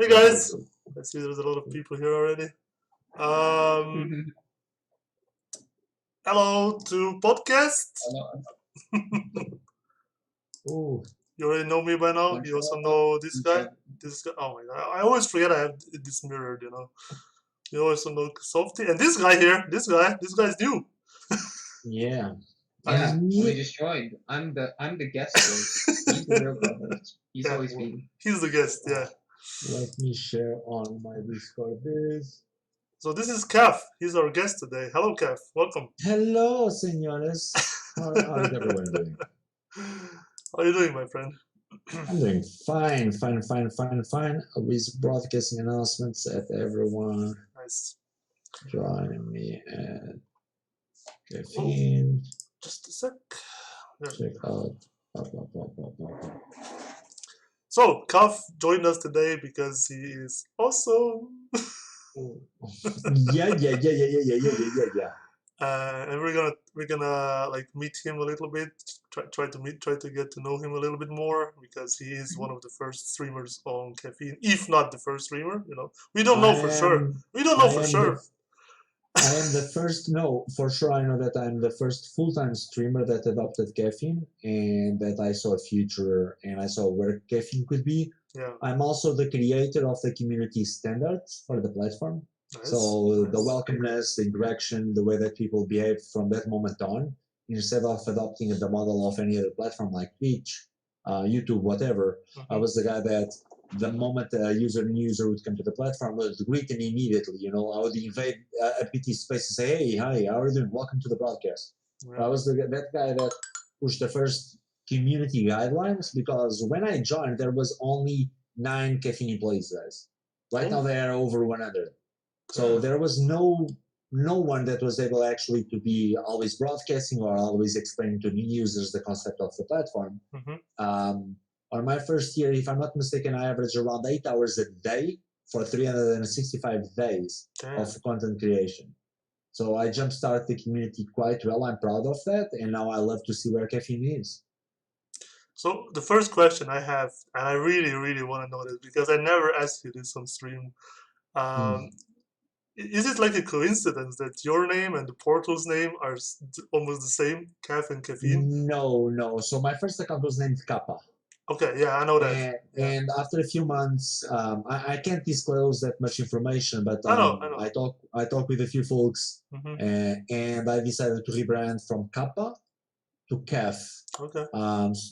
Hey guys, I see there's a lot of people here already. Hello to podcast. Oh, You already know me by now. You also know this guy. This guy. Oh my god, I always forget I have this mirrored. You also know Softy and this guy here. This guy's new. yeah. Yeah, And we me, just joined. I'm the guest host. He's the real co-host. He's Yeah, always well, been. he's the guest. Yeah. let me share on my Discord this. So this is Kaph. He's our guest today. Hello, Kaph. Welcome. Hello, senores. How is everyone doing? How are you doing, my friend? I'm doing fine. With broadcasting announcements at everyone. Nice. Join me at Caffeine. Just a sec. There. Check out. Blah, blah, blah, blah, blah, blah. So Kaph joined us today because he is awesome. Yeah. And we're gonna like meet him a little bit, try to get to know him a little bit more because he is one of the first streamers on Caffeine, if not the first streamer. We don't know for sure. We don't know for sure. I am the first. No, for sure. I know that I'm the first full-time streamer that adopted Caffeine, and that I saw a future, and I saw where Caffeine could be. Yeah. I'm also the creator of the community standards for the platform. Nice. So the welcomeness, the interaction, the way that people behave from that moment on, instead of adopting the model of any other platform like Twitch, YouTube, whatever, I was the guy that the moment a new user would come to the platform, I would greet him immediately. I would invade a PT space and say, "Hey, hi, how are you doing? Welcome to the broadcast." Yeah. I was that guy that pushed the first community guidelines because when I joined, there was only 9 Caffeine employees, guys. Right now, they are over 100. So there was no one that was able actually to be always broadcasting or always explaining to new users the concept of the platform. On my first year, if I'm not mistaken, I averaged around 8 hours a day for 365 days of content creation. So I jumpstarted the community quite well. I'm proud of that, and now I love to see where Caffeine is. So the first question I have, and I really, really want to know this because I never asked you this on stream. Is it like a coincidence that your name and the portal's name are almost the same, Kaph and Caffeine? No. So my first account was named Kaph. Okay, yeah, I know that. And after a few months, I can't disclose that much information, but I know. I talked with a few folks, and I decided to rebrand from Kappa to Kaph. Okay.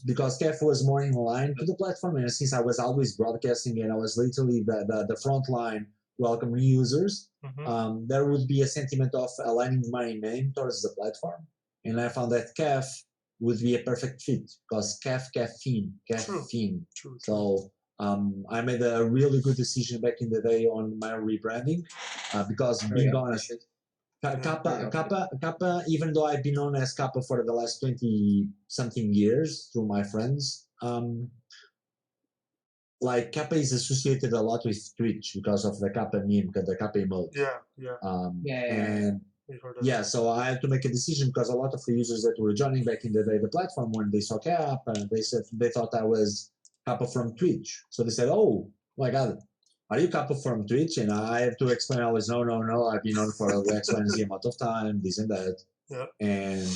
Because Kaph was more in line to the platform, and since I was always broadcasting and I was literally the front line welcome new users, there would be a sentiment of aligning my name towards the platform, and I found that Kaph would be a perfect fit because caffeine. True. So I made a really good decision back in the day on my rebranding because being honest, Kappa, even though I've been known as Kappa for the last 20 something years through my friends, like Kappa is associated a lot with Twitch because of the Kappa meme, the Kappa emote. Yeah. So I had to make a decision because a lot of the users that were joining back in the day the platform, when they saw Kaph, they thought I was Kappa from Twitch. So they said, "Oh my God, are you Kappa from Twitch?" And I have to explain always, no, I've been on for X, Y, and Z amount of time, this and that. Yeah. And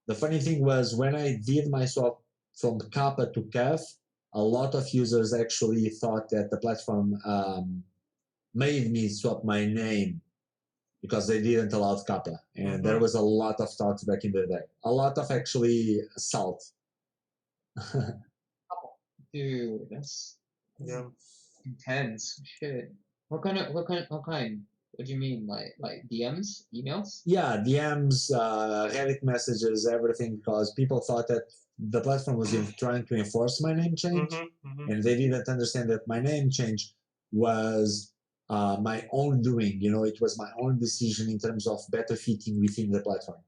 the funny thing was when I did my swap from Kappa to Kaph, a lot of users actually thought that the platform made me swap my name because they didn't allow Kappa. And there was a lot of talks back in the day. A lot of actually assault. Dude, that's intense. Shit. What kind? What do you mean? Like DMs, emails? Yeah, DMs, Reddit messages, everything, because people thought that the platform was trying to enforce my name change, and they didn't understand that my name change was my own doing. It was my own decision in terms of better fitting within the platform.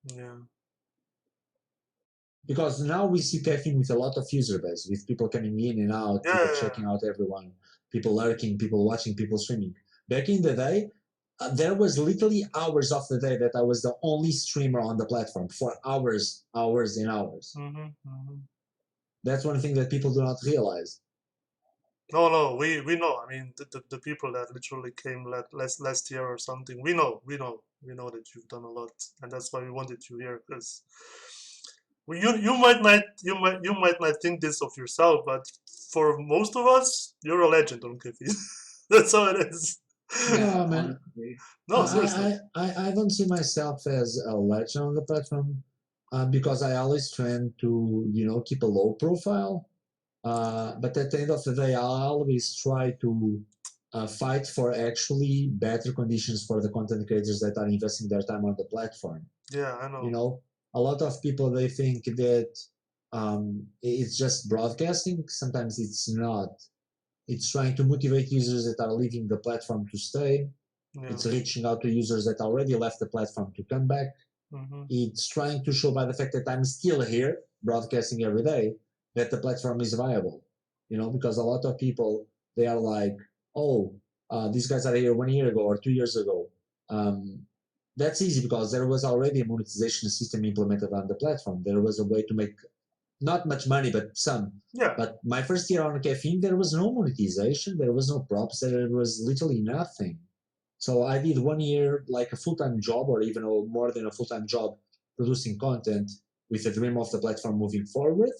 Yeah. Because now we see Caffeine with a lot of user base, with people coming in and out, people checking out everyone, people lurking, people watching, people streaming. Back in the day, there was literally hours of the day that I was the only streamer on the platform for hours and hours. That's one thing that people do not realize. No, we know. I mean, the people that literally came last year or something. We know that you've done a lot, and that's why we wanted you here. Because you might not think this of yourself, but for most of us, you're a legend on Caffeine. That's how it is. Yeah, man. Honestly. No, seriously. I don't see myself as a legend on the platform because I always tend to, keep a low profile. But at the end of the day, I always try to fight for actually better conditions for the content creators that are investing their time on the platform. Yeah, I know. A lot of people, they think that it's just broadcasting. Sometimes it's not. It's trying to motivate users that are leaving the platform to stay. Yeah. It's reaching out to users that already left the platform to come back. It's trying to show by the fact that I'm still here broadcasting every day that the platform is viable. Because a lot of people, they are like, oh, these guys are here 1 year ago or 2 years ago. That's easy because there was already a monetization system implemented on the platform. There was a way to make not much money, but some. Yeah. But my first year on Caffeine, there was no monetization, there was no props, there was literally nothing. So I did 1 year like a full-time job, or even more than a full-time job, producing content with a dream of the platform moving forward.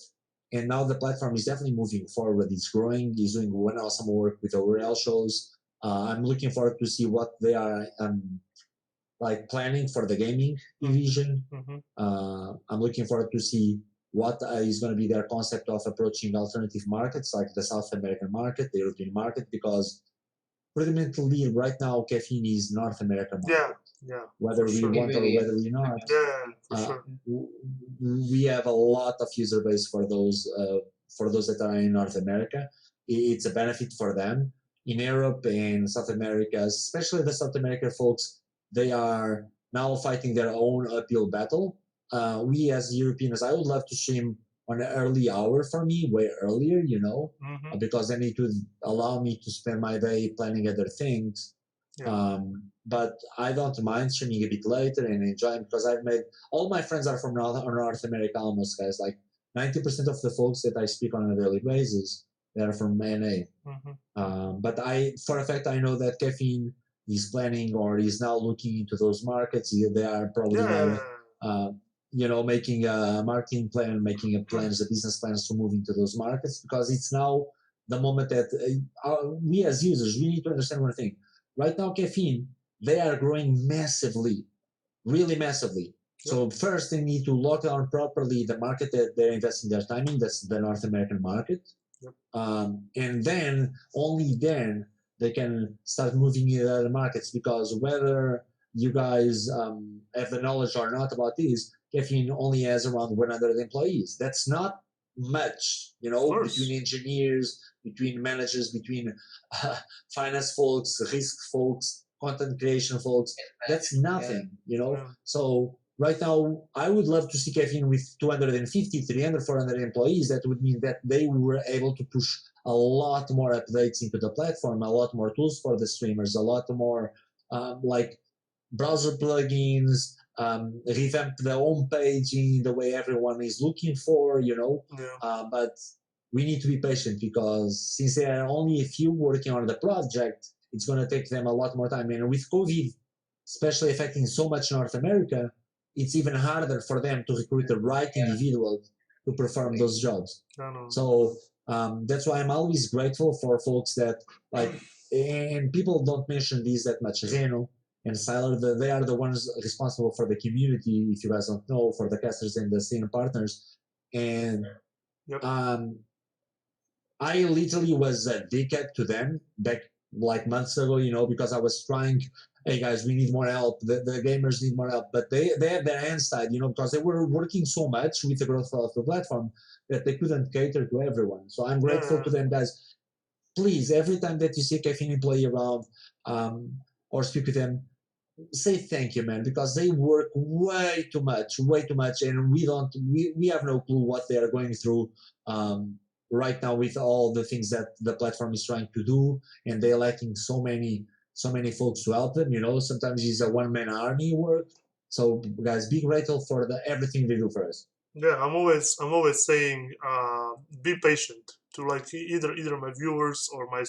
And now the platform is definitely moving forward. It's growing. It's doing one awesome work with ORL shows. I'm looking forward to see what they are like planning for the gaming division. I'm looking forward to see what is going to be their concept of approaching alternative markets like the South American market, the European market, because fundamentally right now Caffeine is North American market. Yeah. Whether we sure. want or whether we not. Yeah, for sure. We have a lot of user base for those that are in North America. It's a benefit for them. In Europe and South America, especially the South American folks, they are now fighting their own uphill battle. We as Europeans, I would love to stream on an early hour for me, way earlier, because then it would allow me to spend my day planning other things. Yeah. But I don't mind streaming a bit later and enjoying, because I've made all my friends are from North America almost, guys. Like 90% of the folks that I speak on a daily basis, they're from NA. But for a fact, I know that Caffeine is planning or is now looking into those markets. They are probably making a marketing plan, making a business plans to move into those markets, because it's now the moment that we as users, we need to understand one thing. Right now, Caffeine, they are growing massively, really massively. So first they need to lock down properly the market that they're investing their time in. That's the North American market. And then, only then, they can start moving into other markets, because whether you guys have the knowledge or not about this, Caffeine only has around 100 employees. That's not much, between engineers, between managers, between finance folks, risk folks, content creation folks. That's nothing, So right now, I would love to see Caffeine with 250, 300, 400 employees. That would mean that they were able to push a lot more updates into the platform, a lot more tools for the streamers, a lot more like browser plugins, revamp the home page in the way everyone is looking for, but we need to be patient, because since there are only a few working on the project, it's going to take them a lot more time. And with COVID, especially affecting so much North America, it's even harder for them to recruit the right individual to perform those jobs. So that's why I'm always grateful for folks that, like, and people don't mention these that much, Reno and Siler, they are the ones responsible for the community, if you guys don't know, for the casters and the stream partners. And I literally was a dickhead to them back like months ago, because I was trying, hey guys, we need more help. The gamers need more help. But they had their hands tied, because they were working so much with the growth of the platform that they couldn't cater to everyone. So I'm grateful to them, guys. Please, every time that you see a Caffeine employee around or speak with them, say thank you, man, because they work way too much, and we have no clue what they are going through right now with all the things that the platform is trying to do, and they're lacking so many folks to help them. Sometimes it's a one-man army work. So guys, be grateful for everything they do for us. Yeah, I'm always saying, be patient. to like either my viewers or my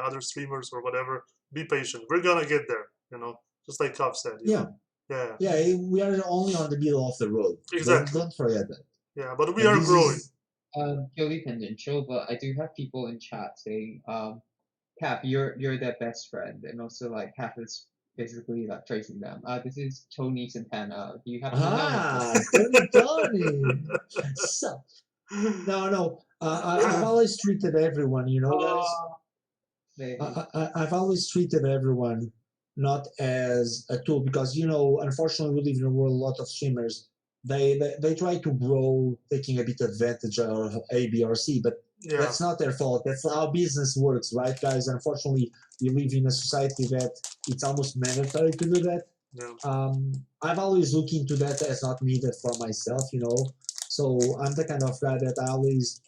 other streamers or whatever. Be patient. We're gonna get there. You know, just like Kaph said. You Yeah. know? Yeah. Yeah, we are only on the middle of the road. Exactly. Don't forget that. Yeah, but we And are this growing. is Purely tangential, but I do have people in chat saying, Kaph, you're their best friend, and also like Kaph is basically like tracing them. This is Tony Santana. Do you happen to know? Tony. So, no. I've always treated everyone, you know, guys. Maybe. I've always treated everyone not as a tool because, you know, unfortunately, we live in a world, a lot of streamers, they try to grow taking a bit advantage of A, B, or C, but Yeah. that's not their fault. That's how business works, right, guys? Unfortunately, we live in a society that it's almost mandatory to do that. Yeah. I've always looked into that as not needed for myself, you know. So I'm the kind of guy that I always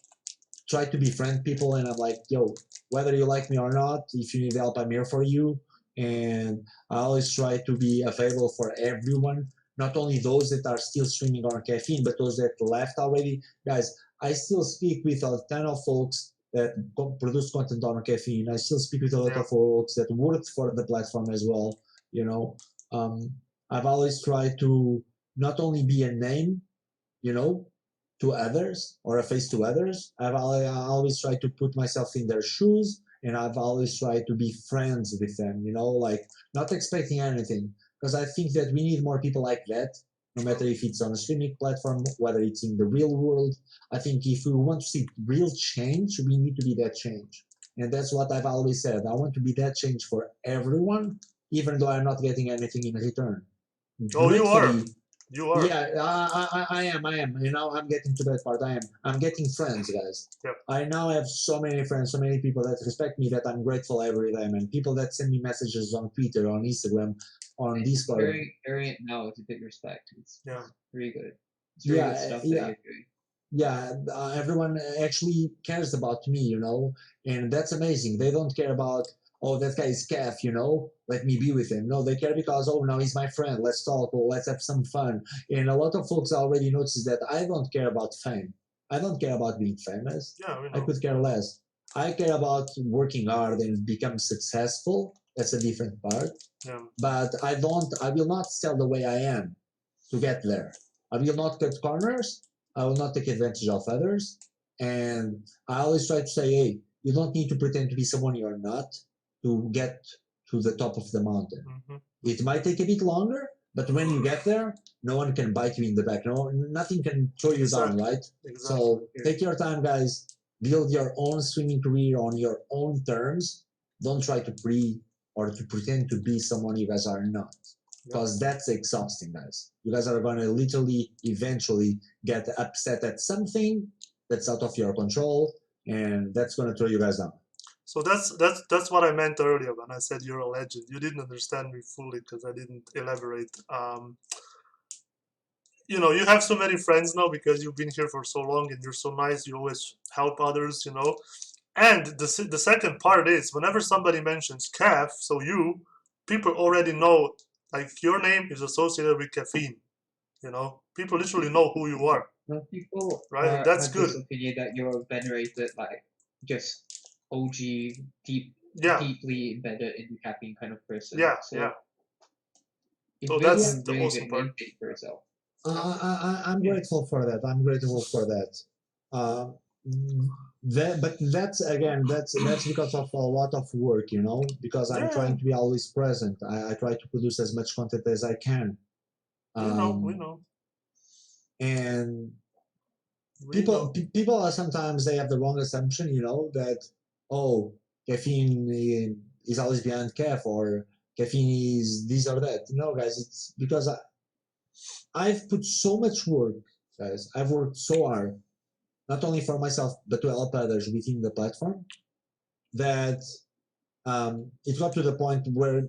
try to befriend people, and I'm like, yo, whether you like me or not, if you need help, I'm here for you. And I always try to be available for everyone, not only those that are still streaming on Caffeine, but those that left already. Guys, I still speak with a ton of folks that produce content on Caffeine. I still speak with a lot of folks that worked for the platform as well. You know, I've always tried to not only be a name, you know, to others or a face to others. I always try to put myself in their shoes, and I've always tried to be friends with them, you know, like not expecting anything. Because I think that we need more people like that, no matter if it's on a streaming platform, whether it's in the real world. I think if we want to see real change, we need to be that change. And that's what I've always said. I want to be that change for everyone, even though I'm not getting anything in return. Oh, you are. Gratefully, You are. yeah, I am. You know, I'm getting to that part. I'm getting friends, guys. Yep. I now have so many friends, so many people that respect me that I'm grateful every time, and people that send me messages on Twitter, on Instagram, on Discord. Airing it now is a big respect. It's really good. It's really good stuff that you're doing. Yeah, everyone actually cares about me, you know, and that's amazing. They don't care about, oh, that guy is Kaph, you know, let me be with him. No, they care because, oh, now he's my friend. Let's talk. Or let's have some fun. And a lot of folks already notice that I don't care about fame. I don't care about being famous. Yeah, we know. I could care less. I care about working hard and become successful. That's a different part. Yeah. But I will not sell the way I am to get there. I will not cut corners. I will not take advantage of others. And I always try to say, hey, you don't need to pretend to be someone you're not to get to the top of the mountain. Mm-hmm. It might take a bit longer, but when you get there, no one can bite you in the back. No, nothing can throw you down, right? Exactly. So take your time, guys. Build your own streaming career on your own terms. Don't try to pretend to be someone you guys are not, because that's exhausting, guys. You guys are going to literally eventually get upset at something that's out of your control, and that's going to throw you guys down. So that's what I meant earlier when I said you're a legend. You didn't understand me fully because I didn't elaborate. You know, you have so many friends now because you've been here for so long and you're so nice. You always help others, you know. And the second part is whenever somebody mentions Kaph, so people already know, like, your name is associated with caffeine. You know, people literally know who you are. Well, people right? That's good. This opinion that you're venerated, like just OG, deeply embedded in the caffeine kind of person. Yeah, so yeah. It's So really that's a the really awesome good part. namesake for yourself. I'm grateful for that. I'm grateful for that. But that's again, that's because of a lot of work, you know. Because I'm trying to be always present. I try to produce as much content as I can. We know. And We know. people are sometimes they have the wrong assumption, you know, that caffeine is always behind Kaph or caffeine is this or that. No, guys, it's because I've put so much work, guys. I've worked so hard, not only for myself, but to help others within the platform, that it got to the point where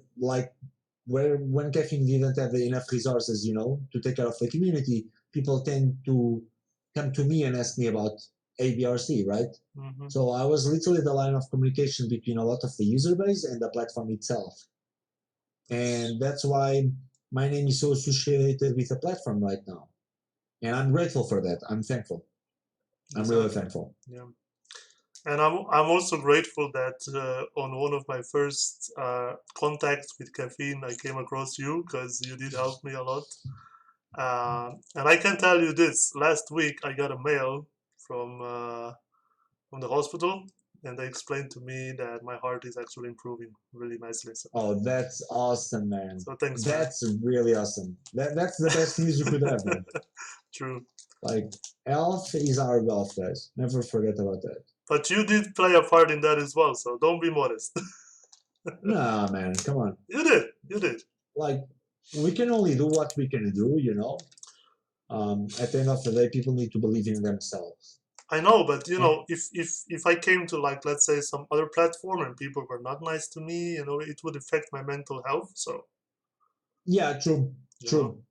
when Caffeine didn't have enough resources, you know, to take care of the community, people tend to come to me and ask me about ABRC, right? Mm-hmm. So I was literally the line of communication between a lot of the user base and the platform itself. And that's why my name is so associated with the platform right now. And I'm grateful for that. I'm thankful. I'm really thankful. Yeah. And I'm also grateful that on one of my first contacts with caffeine, I came across you because you did help me a lot. And I can tell you this: last week I got a mail from the hospital, and they explained to me that my heart is actually improving really nicely. So, Oh, that's awesome, man. so thanks, man. That's really awesome. That's the best news you could have, man. True. Like, health is our wealth, guys. Never forget about that. But you did play a part in that as well, so don't be modest. Nah, man, come on. You did. You did. Like, we can only do what we can do, you know? At the end of the day, people need to believe in themselves. I know, but you And know, if I came to, like, let's say some other platform and people were not nice to me, you know, it would affect my mental health. So, yeah, true, you know, true.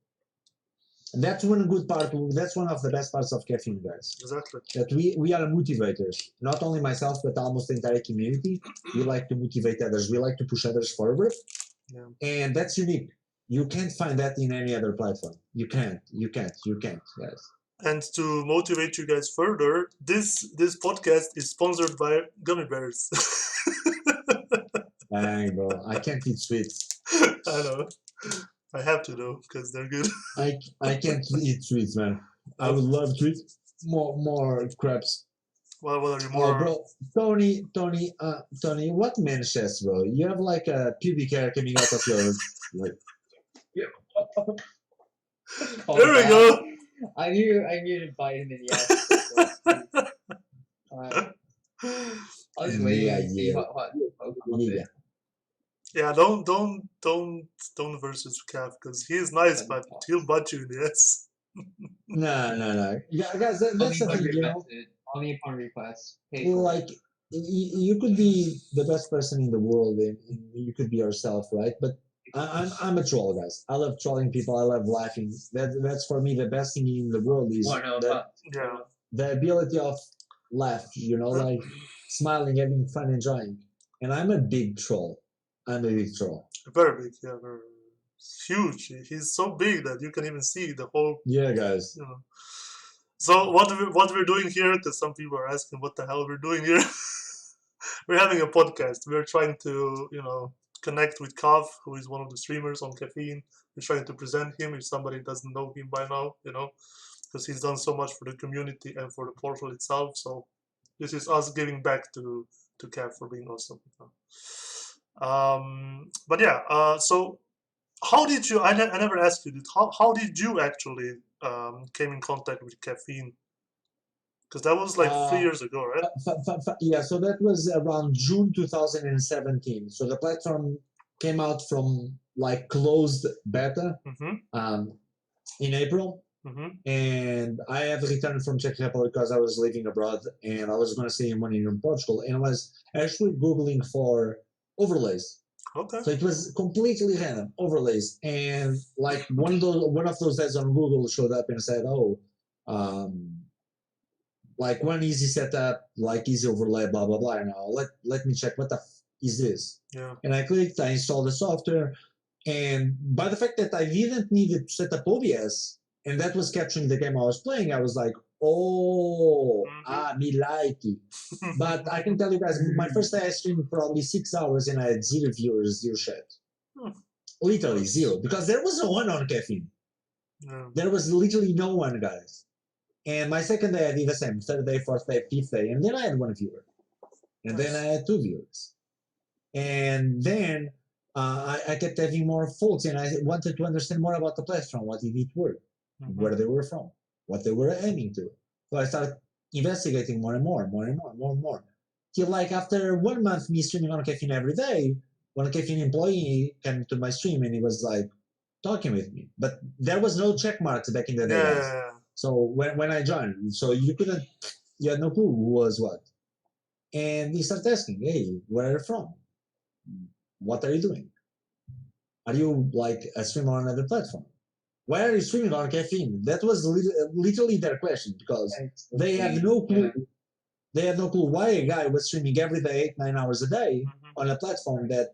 That's one good part. That's one of the best parts of caffeine, guys. exactly. That we are motivators. Not only myself, but almost the entire community. We like to motivate others. We like to push others forward, Yeah. and that's unique. You can't find that in any other platform. You can't. You can't. You can't, guys. And to motivate you guys further, this podcast is sponsored by gummy bears. Dang, bro, I can't eat sweets. I know. I have to though, because they're good. I can't eat sweets, man. I would love to eat more crepes. Well, what are you Oh, more? bro, Tony, what Manchester, bro? You have like a pubic hair coming out of your like. Oh, There we God. go. I knew to bite him in the ass. I was waiting to see Yeah. what will come of it. Yeah, don't versus Kaph, because he is nice, but he'll butt you in the ass. No. Yeah, guys, that's Only the upon thing, you know. request. Only upon request. Pay for it. Like you could be the best person in the world, and you could be yourself, right? But I'm a troll, guys. I love trolling people. I love laughing. That's for me the best thing in the world is Yeah. the ability of laugh. You know, like smiling, having fun, enjoying. And I'm a big troll. I'm a big troll. Very big, yeah, very huge. He's so big that you can even see the whole, Yeah, guys. you know. So what we're doing here, because some people are asking what the hell we're doing here. We're having a podcast. We're trying to, you know, connect with Kaph, who is one of the streamers on Caffeine. We're trying to present him if somebody doesn't know him by now, you know, because he's done so much for the community and for the portal itself. So this is us giving back to Kaph for being awesome. But yeah, so how did you? I never asked you this. How did you actually came in contact with Caffeine? Because that was like 3 years ago, right? Yeah, so that was around June 2017. So the platform came out from like closed beta in April. And I had returned from Czech Republic because I was living abroad and I was going to stay in one year in Portugal. And I was actually Googling for overlays. Okay. So it was completely random overlays. And like one of those days on Google showed up and said, oh, like one easy setup, like easy overlay, blah blah blah. And let me check what the is this. Yeah. And I clicked, I installed the software, and by the fact that I didn't need to set up OBS, and that was capturing the game I was playing, I was like, oh, me like it. But I can tell you guys, my first day I streamed probably 6 hours, and I had 0 viewers, 0 chat. Literally 0, because there was no one on Caffeine. Yeah. There was literally no one, guys. And my second day I did the same, third day, fourth day, fifth day, and then I had 1 viewer. And then I had 2 viewers. And then I kept having more faults, and I wanted to understand more about the platform, what did it work, where they were from, what they were aiming to. So I started investigating more and more. Till like after 1 month me streaming on Caffeine every day, one Caffeine employee came to my stream and he was like talking with me. But there was no check marks back in the day. Yeah. So when I joined, so you had no clue who was what. And he started asking, hey, where are you from? What are you doing? Are you like a streamer on another platform? Why are you streaming on Caffeine? That was literally their question, because they have no clue. They had no clue why a guy was streaming every day, 8-9 hours a day on a platform that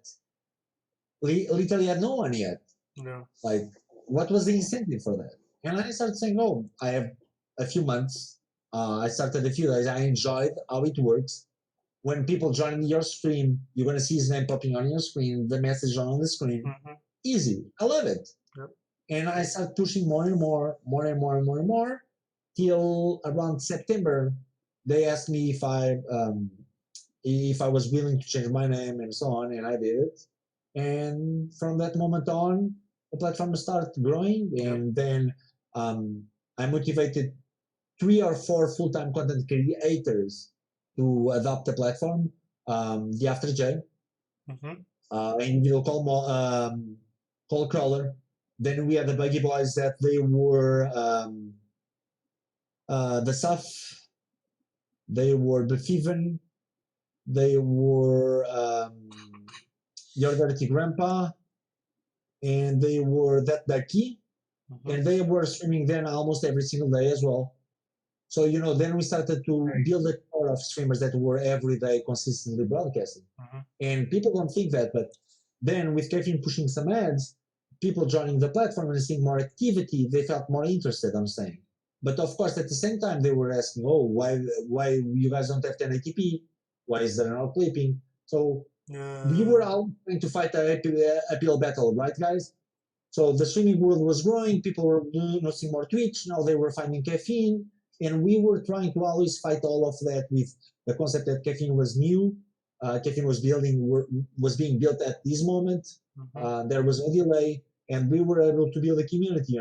literally had no one yet. Yeah. Like, what was the incentive for that? And I started saying, oh, I have a few months. I started a few days. I enjoyed how it works. when people join your stream, you're gonna see his name popping on your screen, the message on the screen. Mm-hmm. Easy. I love it. Yep. And I start pushing more and more, till around September. They asked me if I was willing to change my name and so on, and I did it. And from that moment on, the platform started growing, and then I motivated 3 or 4 full-time content creators to adopt the platform. The After J, individual call crawler. Then we had the Buggy Boys that they were the Saf, they were the Fiven, they were Your Dirty Grandpa, and they were That Ducky, and they were streaming then almost every single day as well. So then we started to build a core of streamers that were every day consistently broadcasting. And people don't think that, but then with Caffeine pushing some ads, people joining the platform and seeing more activity, they felt more interested, I'm saying. But of course, at the same time, they were asking, oh, why you guys don't have 1080p? Why is there no clipping? So we were all trying to fight an uphill battle, right, guys? So the streaming world was growing, people were noticing more Twitch, now they were finding Caffeine, and we were trying to always fight all of that with the concept that Caffeine was new. Caffeine was being built at this moment. There was a delay, and we were able to build a community,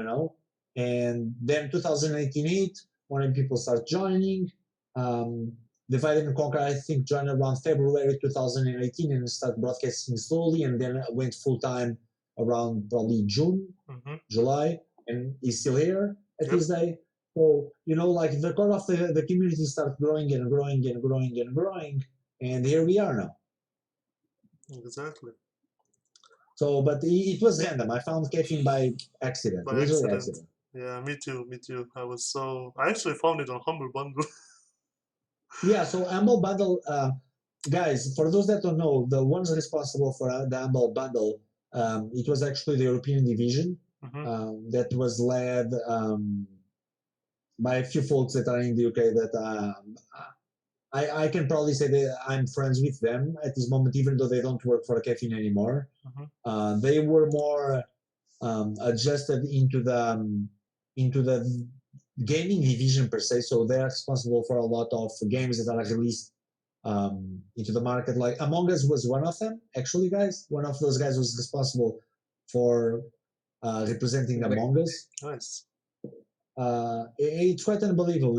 And then 2018 hit, when people start joining. Divide and Conquer, I think, joined around February 2018 and started broadcasting slowly, and then went full time around probably June, July, and is still here at this day. So, like the core of the community started growing and growing and growing and growing, and here we are now. Exactly. So, but it was random. I found Caffeine by accident. By accident. Yeah, me too. I actually found it on Humble Bundle. Yeah, so Humble Bundle, guys, for those that don't know, the ones responsible for the Humble Bundle, it was actually the European division that was led by a few folks that are in the UK that I can probably say that I'm friends with them at this moment, even though they don't work for Caffeine anymore. They were more adjusted into the gaming division per se, so they're responsible for a lot of games that are released into the market. Like Among Us was one of them, actually, guys. One of those guys was responsible for representing Among Us. Nice. It's quite unbelievable,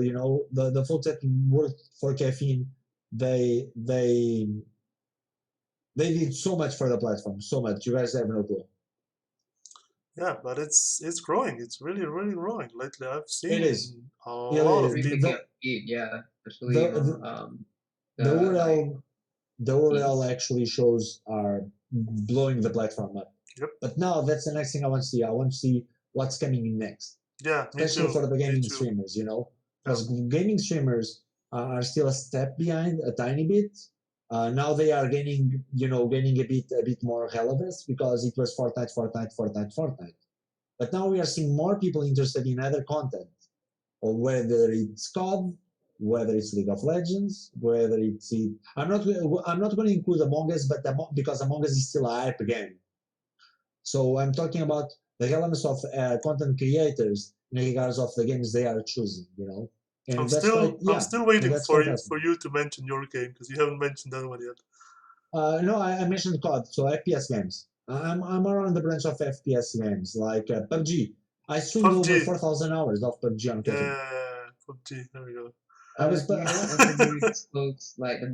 the folks that worked for Caffeine, they did so much for the platform, so much. You guys have no clue. Yeah, but it's growing. It's really, really growing. Lately, I've seen it is a lot of people. Especially the URL actually shows are blowing the platform up. But now that's the next thing I want to see. I want to see what's coming in next. Yeah, especially for the gaming streamers, because gaming streamers are still a step behind a tiny bit. Now they are gaining a bit more relevance because it was Fortnite. But now we are seeing more people interested in other content, or whether it's COD, whether it's League of Legends, whether it's I'm not going to include Among Us, but because Among Us is still a hype game. So I'm talking about the relevance of content creators in regards of the games they are choosing, And I'm still waiting for you to mention your game, because you haven't mentioned that one yet. No, I mentioned COD, so FPS games. I'm around the branch of FPS games, like PUBG. I streamed over 4,000 hours of PUBG on Caffeine. Yeah, PUBG, there we go. Folks, like the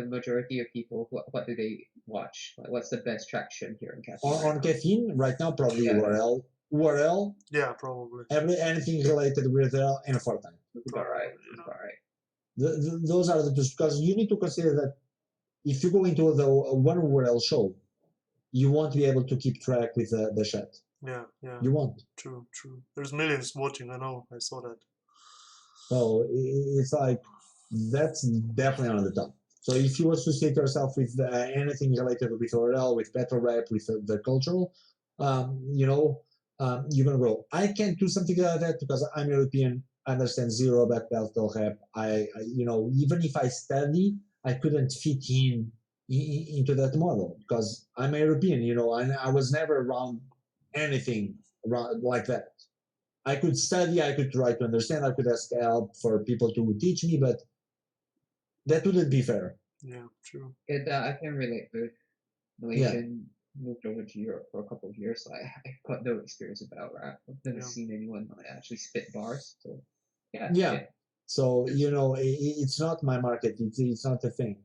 majority of people, what do they watch? Like, what's the best traction here in Caffeine? On Caffeine right now, probably URL. Yeah, probably. Anything related with URL and Fortnite. All right. Those are the two, because you need to consider that if you go into the one URL show, you won't be able to keep track with the chat. Yeah. You won't. True. There's millions watching. I know. I saw that. So it's like that's definitely on the top. So if you associate yourself with anything related with URL, with battle rap, with the cultural, you're gonna grow. I can't do something like that because I'm European. I understand zero about battle rap. I even if I study, I couldn't fit into that model because I'm European, and I was never around anything like that. I could study, I could try to understand, I could ask help for people to teach me, but that wouldn't be fair. Yeah, true. I can relate with Malaysian. Moved over to Europe for a couple of years, so I've got no experience about rap. I've never Yeah. seen anyone actually spit bars. So Yeah. So it's not my market. It's not a thing.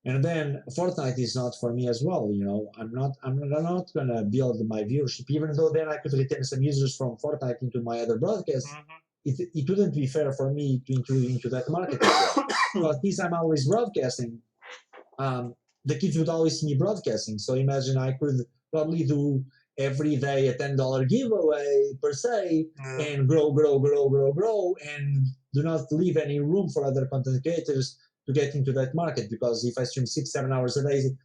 And then Fortnite is not for me as well. I'm not gonna build my viewership, even though then I could retain some users from Fortnite into my other broadcasts. It wouldn't be fair for me to include into that market as well. Because since I'm always broadcasting, the kids would always see me broadcasting. So imagine I could probably do every day a $10 giveaway per se, and grow, and do not leave any room for other content creators to get into that market. Because if I stream 6-7 hours a day,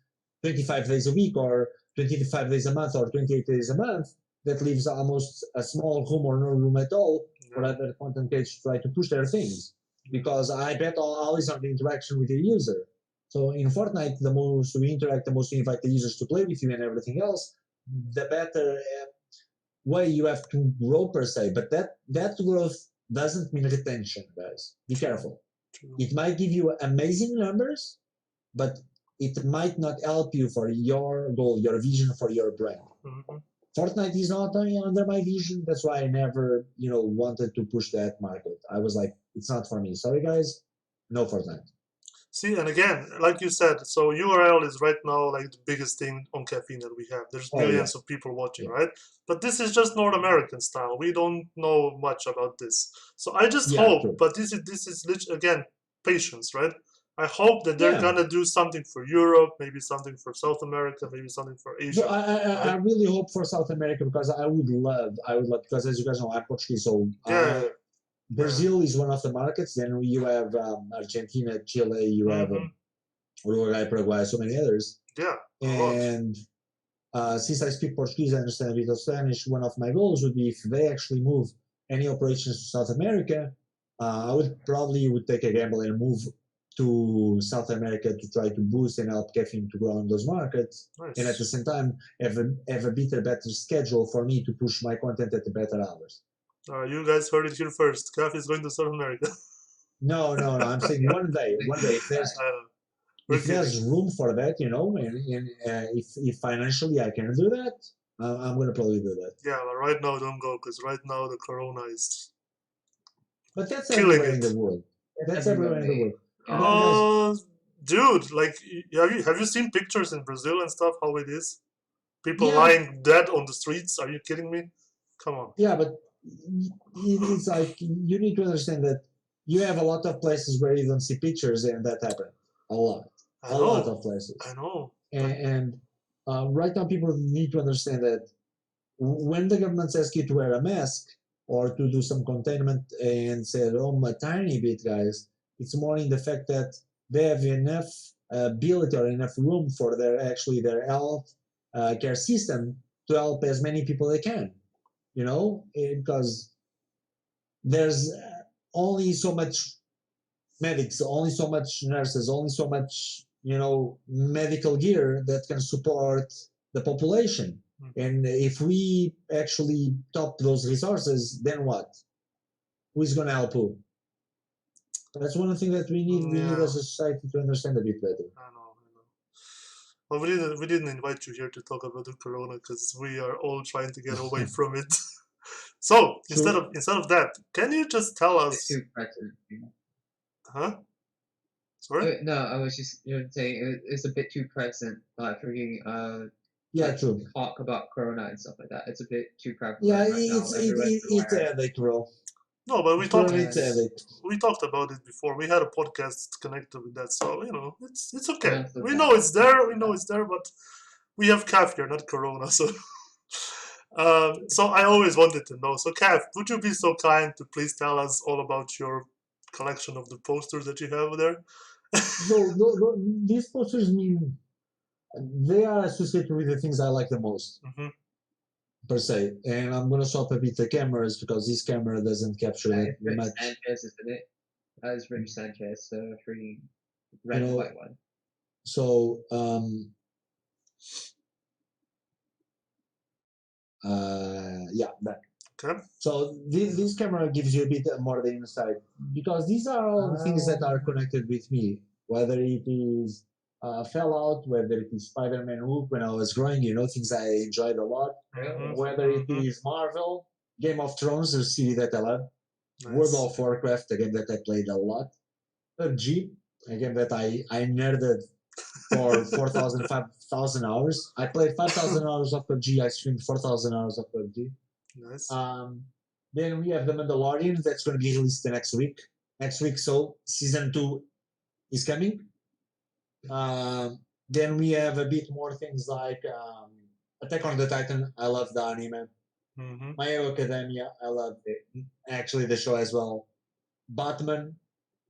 25 days a week, or 25 days a month, or 28 days a month, that leaves almost a small room or no room at all for other content creators to try to push their things. Because I bet always on the interaction with the user. So in Fortnite, the most we interact, the most we invite the users to play with you and everything else, the better way you have to grow per se. But that growth doesn't mean retention, guys. Be careful. It might give you amazing numbers, but it might not help you for your goal, your vision for your brand. Fortnite is not under my vision. That's why I never, wanted to push that market. I was like, it's not for me. Sorry, guys. No Fortnite. See, and again, like you said, so URL is right now like the biggest thing on Caffeine that we have. There's millions of people watching, right? But this is just North American style. We don't know much about this. So I just hope, but this is again, patience, right? I hope that they're gonna do something for Europe, maybe something for South America, maybe something for Asia. No, I really hope for South America, because I would love, because as you guys know, I'm Portuguese, so Brazil is one of the markets. Then you have Argentina, Chile, you have Uruguay, Paraguay, so many others. Yeah, and since I speak Portuguese, I understand a bit of Spanish. One of my goals would be, if they actually move any operations to South America, I would take a gamble and move to South America to try to boost and help Caffeine to grow in those markets. And at the same time have a better schedule for me to push my content at the better hours. You guys heard it here first. Kaph is going to South America. No, I'm saying one day if there's room for that, and if financially I can do that, I'm gonna probably do that. Yeah, but right now don't go, because right now the corona is. But that's everywhere in the world. That's everywhere in the world. Dude, like, have you seen pictures in Brazil and stuff? How it is? People lying dead on the streets. Are you kidding me? Come on. Yeah, but it's like, you need to understand that you have a lot of places where you don't see pictures, and that happened a lot. A lot of places. I know. And right now, people need to understand that when the government asks you to wear a mask or to do some containment and say, a tiny bit, guys, it's more in the fact that they have enough ability or enough room for their health care system to help as many people they can. Because there's only so much medics, only so much nurses, only so much, medical gear that can support the population. And if we actually top those resources, then what? Who's going to help who? That's one thing that we need as a society to understand a bit better. I know. Well, we didn't invite you here to talk about the corona, because we are all trying to get away from it. So instead of that, can you just tell us? Huh? Sorry? No, I was just saying it's a bit too present. True. Talk about corona and stuff like that. It's a bit too prevalent. Yeah, it's a headache, bro. No, but we talked about it before. We had a podcast connected with that, so it's okay. We know it's there, but we have Kaph here, not corona. So, so I always wanted to know. So, Kaph, would you be so kind to please tell us all about your collection of the posters that you have there? No, these posters they are associated with the things I like the most, per se. And I'm gonna swap a bit the cameras, because this camera doesn't capture that much. Sanchez, isn't it? That is Rich Sanchez, freaking red and know, white one. So yeah, that. Okay. So this camera gives you a bit more of the insight because these are all things that are connected with me. Whether it is Fallout, whether it is Spider-Man Hook when I was growing, things I enjoyed a lot. Mhm. Whether it is Marvel, Game of Thrones, a series that I love. World Nice. of Warcraft, a game that I played a lot. PUBG, a game that I nerded for 4,000, 5,000 hours. I played 5,000 hours of PUBG. I streamed 4,000 hours of PUBG. Nice. Then we have The Mandalorian that's going to be released the next week. So season 2 is coming. Then we have a bit more things like Attack on the Titan. I love the anime. Mhm. My Hero Academia. I love it. Actually the show as well. Batman.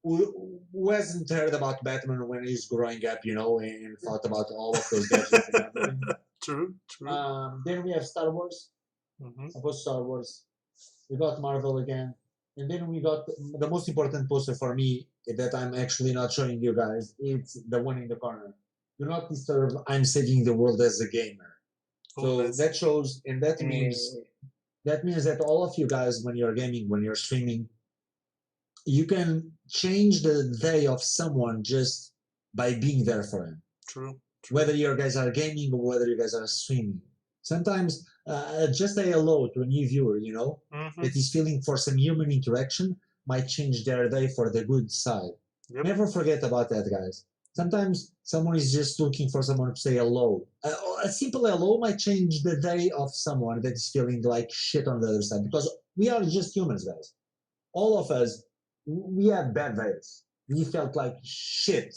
Who hasn't heard about Batman when he's growing up, and thought about all of those gadgets and everything. True. Then we have Star Wars. Mhm. About Star Wars. We got Marvel again. And then we got the most important poster for me that I'm actually not showing you guys. It's the one in the corner. Do not disturb. I'm saving the world as a gamer. Oh, So nice. that shows, and that means that all of you guys, when you're gaming, when you're streaming, you can change the day of someone just by being there for him. True. Whether you guys are gaming or whether you guys are streaming. Sometimes just a hello to a new viewer, Mhm. that is feeling for some human interaction might change their day for the good side. Yep. Never forget about that, guys. Sometimes someone is just looking for someone to say hello. A simple hello might change the day of someone that is feeling like shit on the other side because we are just humans, guys. All of us, we have bad days. We felt like shit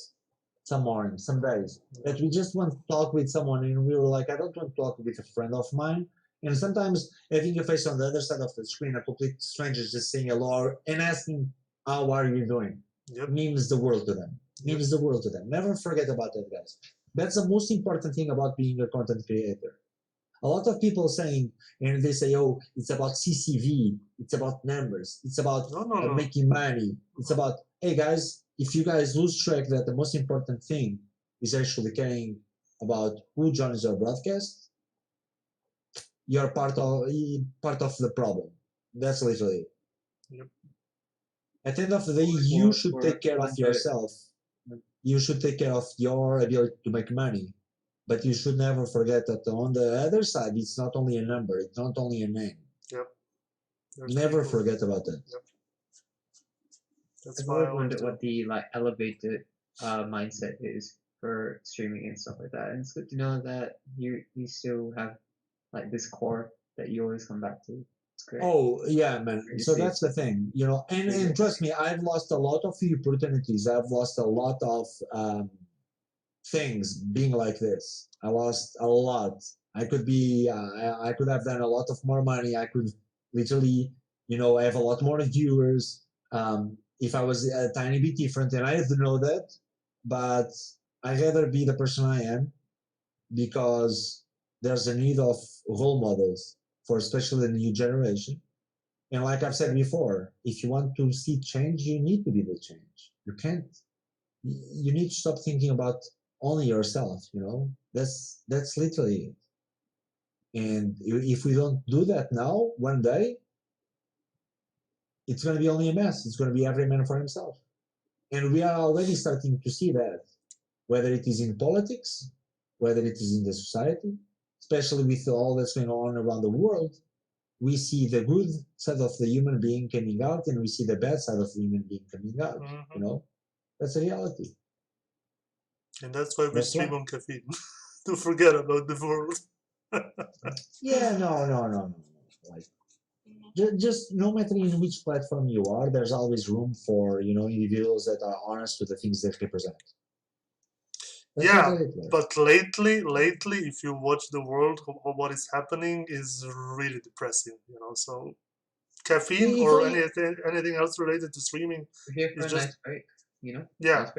some mornings, some days that we just want to talk with someone and we were like, I don't want to talk with a friend of mine. And sometimes having a face on the other side of the screen, a complete stranger just saying hello and asking, how are you doing? Yep. Means the world to them. Means the world to them. Never forget about that, guys. That's the most important thing about being a content creator. A lot of people saying, and they say, oh, it's about CCV, it's about numbers, it's about No. making money, it's about, hey guys, if you guys lose track that the most important thing is actually caring about who joins your broadcast, you're part of the problem. That's literally it. Yep. At the end of the day, you should take care of yourself. You should take care of your ability to make money. But you should never forget that on the other side, it's not only a number, it's not only a name. Yep. Never forget about that. Yep. That's I've why always I wondered like what the elevated mindset is for streaming and stuff like that. And it's good to know that you still have like this core that you always come back to. It's great. Oh yeah, man. So that's the thing, and trust me, I've lost a lot of opportunities. I've lost a lot of things being like this. I lost a lot. I could be, I could have done a lot of more money. I could literally, have a lot more viewers. If I was a tiny bit different, and I have to know that, but I'd rather be the person I am because there's a need of role models for especially the new generation. And like I've said before, if you want to see change, you need to be the change. You can't. You need to stop thinking about only yourself. That's literally it. And if we don't do that now, one day, it's going to be only a mess. It's going to be every man for himself. And we are already starting to see that, whether it is in politics, whether it is in the society, especially with all that's going on around the world. We see the good side of the human being coming out, and we see the bad side of the human being coming out. That's a reality. And that's why we stream on Caffeine to forget about the world. Yeah, no. Like, just no matter in which platform you are, there's always room for individuals that are honest to the things that they present. That's yeah, but lately, if you watch the world, what is happening is really depressing. So Caffeine or anything else related to streaming is just nice break. Yeah.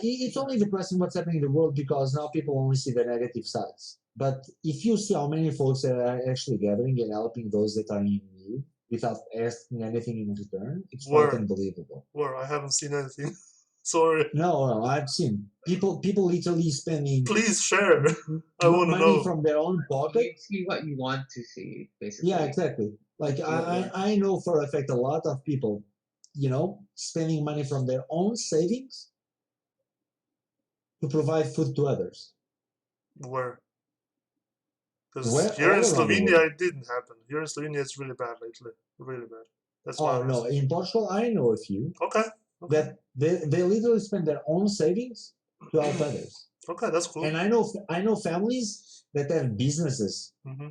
It's only depressing what's happening in the world because now people only see the negative sides. But if you see how many folks that are actually gathering and helping those that are in need without asking anything in return, it's quite unbelievable. Where I haven't seen anything. Sorry. No, I've seen people literally spending Please share. I want to money know. from their own pocket. You see what you want to see, basically. Yeah, exactly. Like Yeah. I know for a fact a lot of people, spending money from their own savings to provide food to others. Where? Because Where here in all around the Slovenia world. it didn't happen. Here in Slovenia it's really bad lately. Really bad. That's why I Oh was... no, in Portugal I know a few Okay. that they literally spend their own savings to help others. Okay, that's cool. And I know families that have businesses Mm-hmm.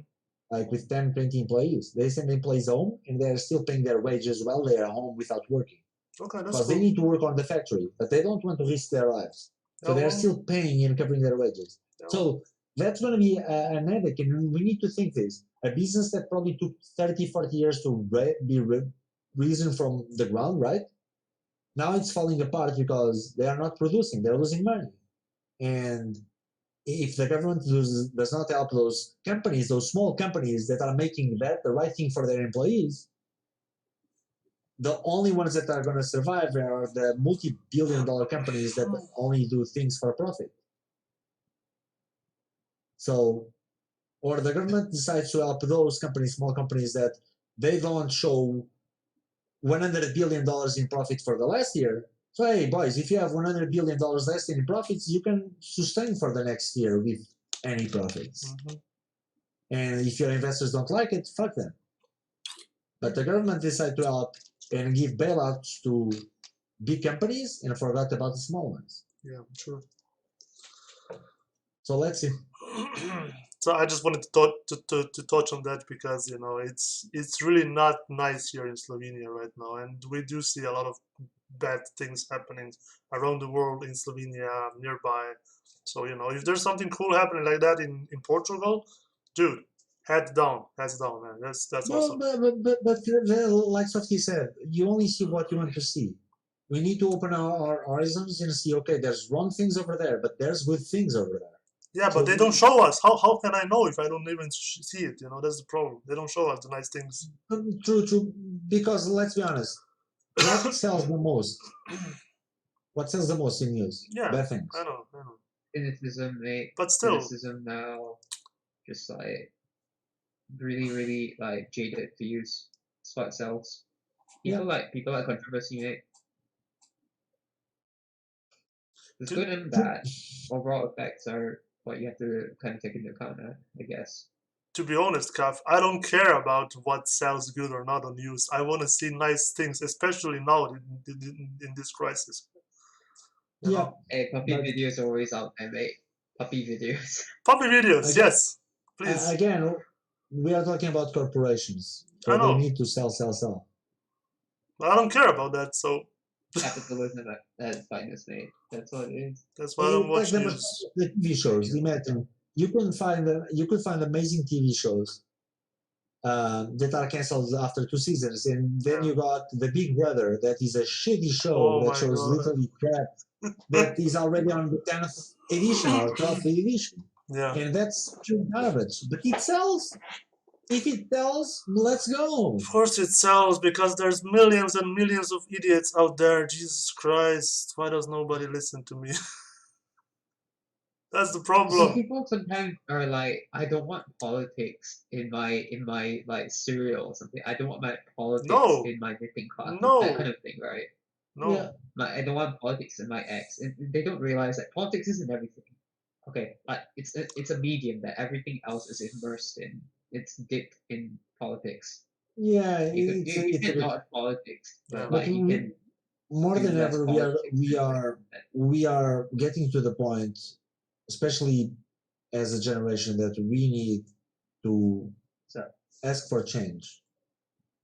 like with 10, 20 employees. They send employees home and they're still paying their wages while they're home without working. Okay, that's Because cool. they need to work on the factory, but they don't want to risk their lives. So Yeah, they're well, still paying and covering their wages. yeah, well. So that's going to be an headache. And we need to think this. A business that probably took 30, 40 years to be risen from the ground, right? Now it's falling apart because they are not producing. They're losing money. And if the government does not help those companies, those small companies that are making that the right thing for their employees, the only ones that are going to survive are the multi-billion-dollar companies that only do things for profit. So, or the government decides to help those companies, small companies that they don't show $100 billion in profit for the last year. So, hey, boys, if you have $100 billion less in profits, you can sustain for the next year with any profits. Mm-hmm. And if your investors don't like it, fuck them. But the government decided to help and give bailouts to big companies and forgot about the small ones. Yeah, sure. So let's see. So I just wanted to touch on that because it's really not nice here in Slovenia right now, and we do see a lot of bad things happening around the world, in Slovenia, nearby. So if there's something cool happening like that in Portugal, dude, heads down, man. That's No, awesome. but like Softie said, you only see what you want to see. We need to open our horizons and see, okay, there's wrong things over there, but there's good things over there. Yeah, So but they don't show us. How can I know if I don't even see it? That's the problem. They don't show us the nice things. True. Because let's be honest, what sells the most? What sells the most in news? Yeah, Bad things. I know. Cynicism, mate. But still, Cynicism now, just like really like jaded views. That's what sells. People like controversy, mate. There's good and bad. Overall effects are what you have to kind of take into account, I guess. To be honest, Kaph, I don't care about what sells good or not on news. I want to see nice things, especially now in this crisis. Yeah. Hey, puppy videos are always out there, mate. Puppy videos. Puppy videos, Again, yes. Please. Again, we are talking about corporations. So I know. they need to sell. I don't care about that, so Capitalism at its finest, mate. That's what it is. that's why I don't watch like news. the TV shows. Imagine you could find amazing TV shows that are cancelled after 2 seasons, and then you got The Big Brother, that is a shitty show Oh that my shows God. literally crap that is already on the 10th edition or 12th edition, Yeah. and that's pure garbage. But it sells. If it sells, let's go. Of course it sells because there's millions and millions of idiots out there. Jesus Christ, why does nobody listen to me? That's the So problem. people sometimes are like, I don't want politics in my like cereal or something. I don't want my politics No. in my nipping cotton. No. That kind of thing, right? No. Yeah. Like, I don't want politics in my eggs. And they don't realize that politics isn't everything. Okay, like it's a medium that everything else is immersed in. It's dipped in politics. Yeah, You it's can a bit. dodge politics, Yeah. but like you can More do than less ever, politics. we are getting to the point, especially as a generation, that we need to ask for change,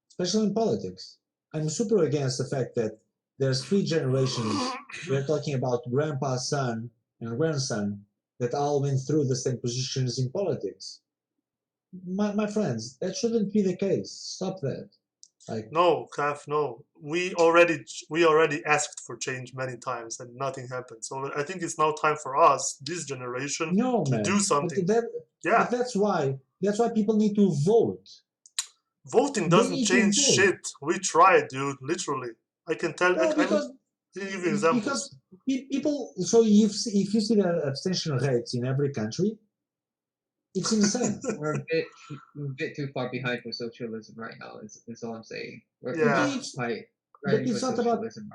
especially in politics. I'm super against the fact that there's 3 generations. We're talking about grandpa, son, and grandson that all went through the same positions in politics. My friends, that shouldn't be the case. Stop that. Like, No, Kaph, no. We already asked for change many times and nothing happened. So I think it's now time for us, this generation, no, to man. do something. But that's why people need to vote. Voting They doesn't need to change vote. shit. We tried, dude, literally. I can tell. No, because Can you give me examples? Because people, so if you see the abstention rates in every country, it's insane. We're a bit too far behind for socialism right now. Is all I'm saying. We're Yeah. not It's- quite but ready for it's not about socialism.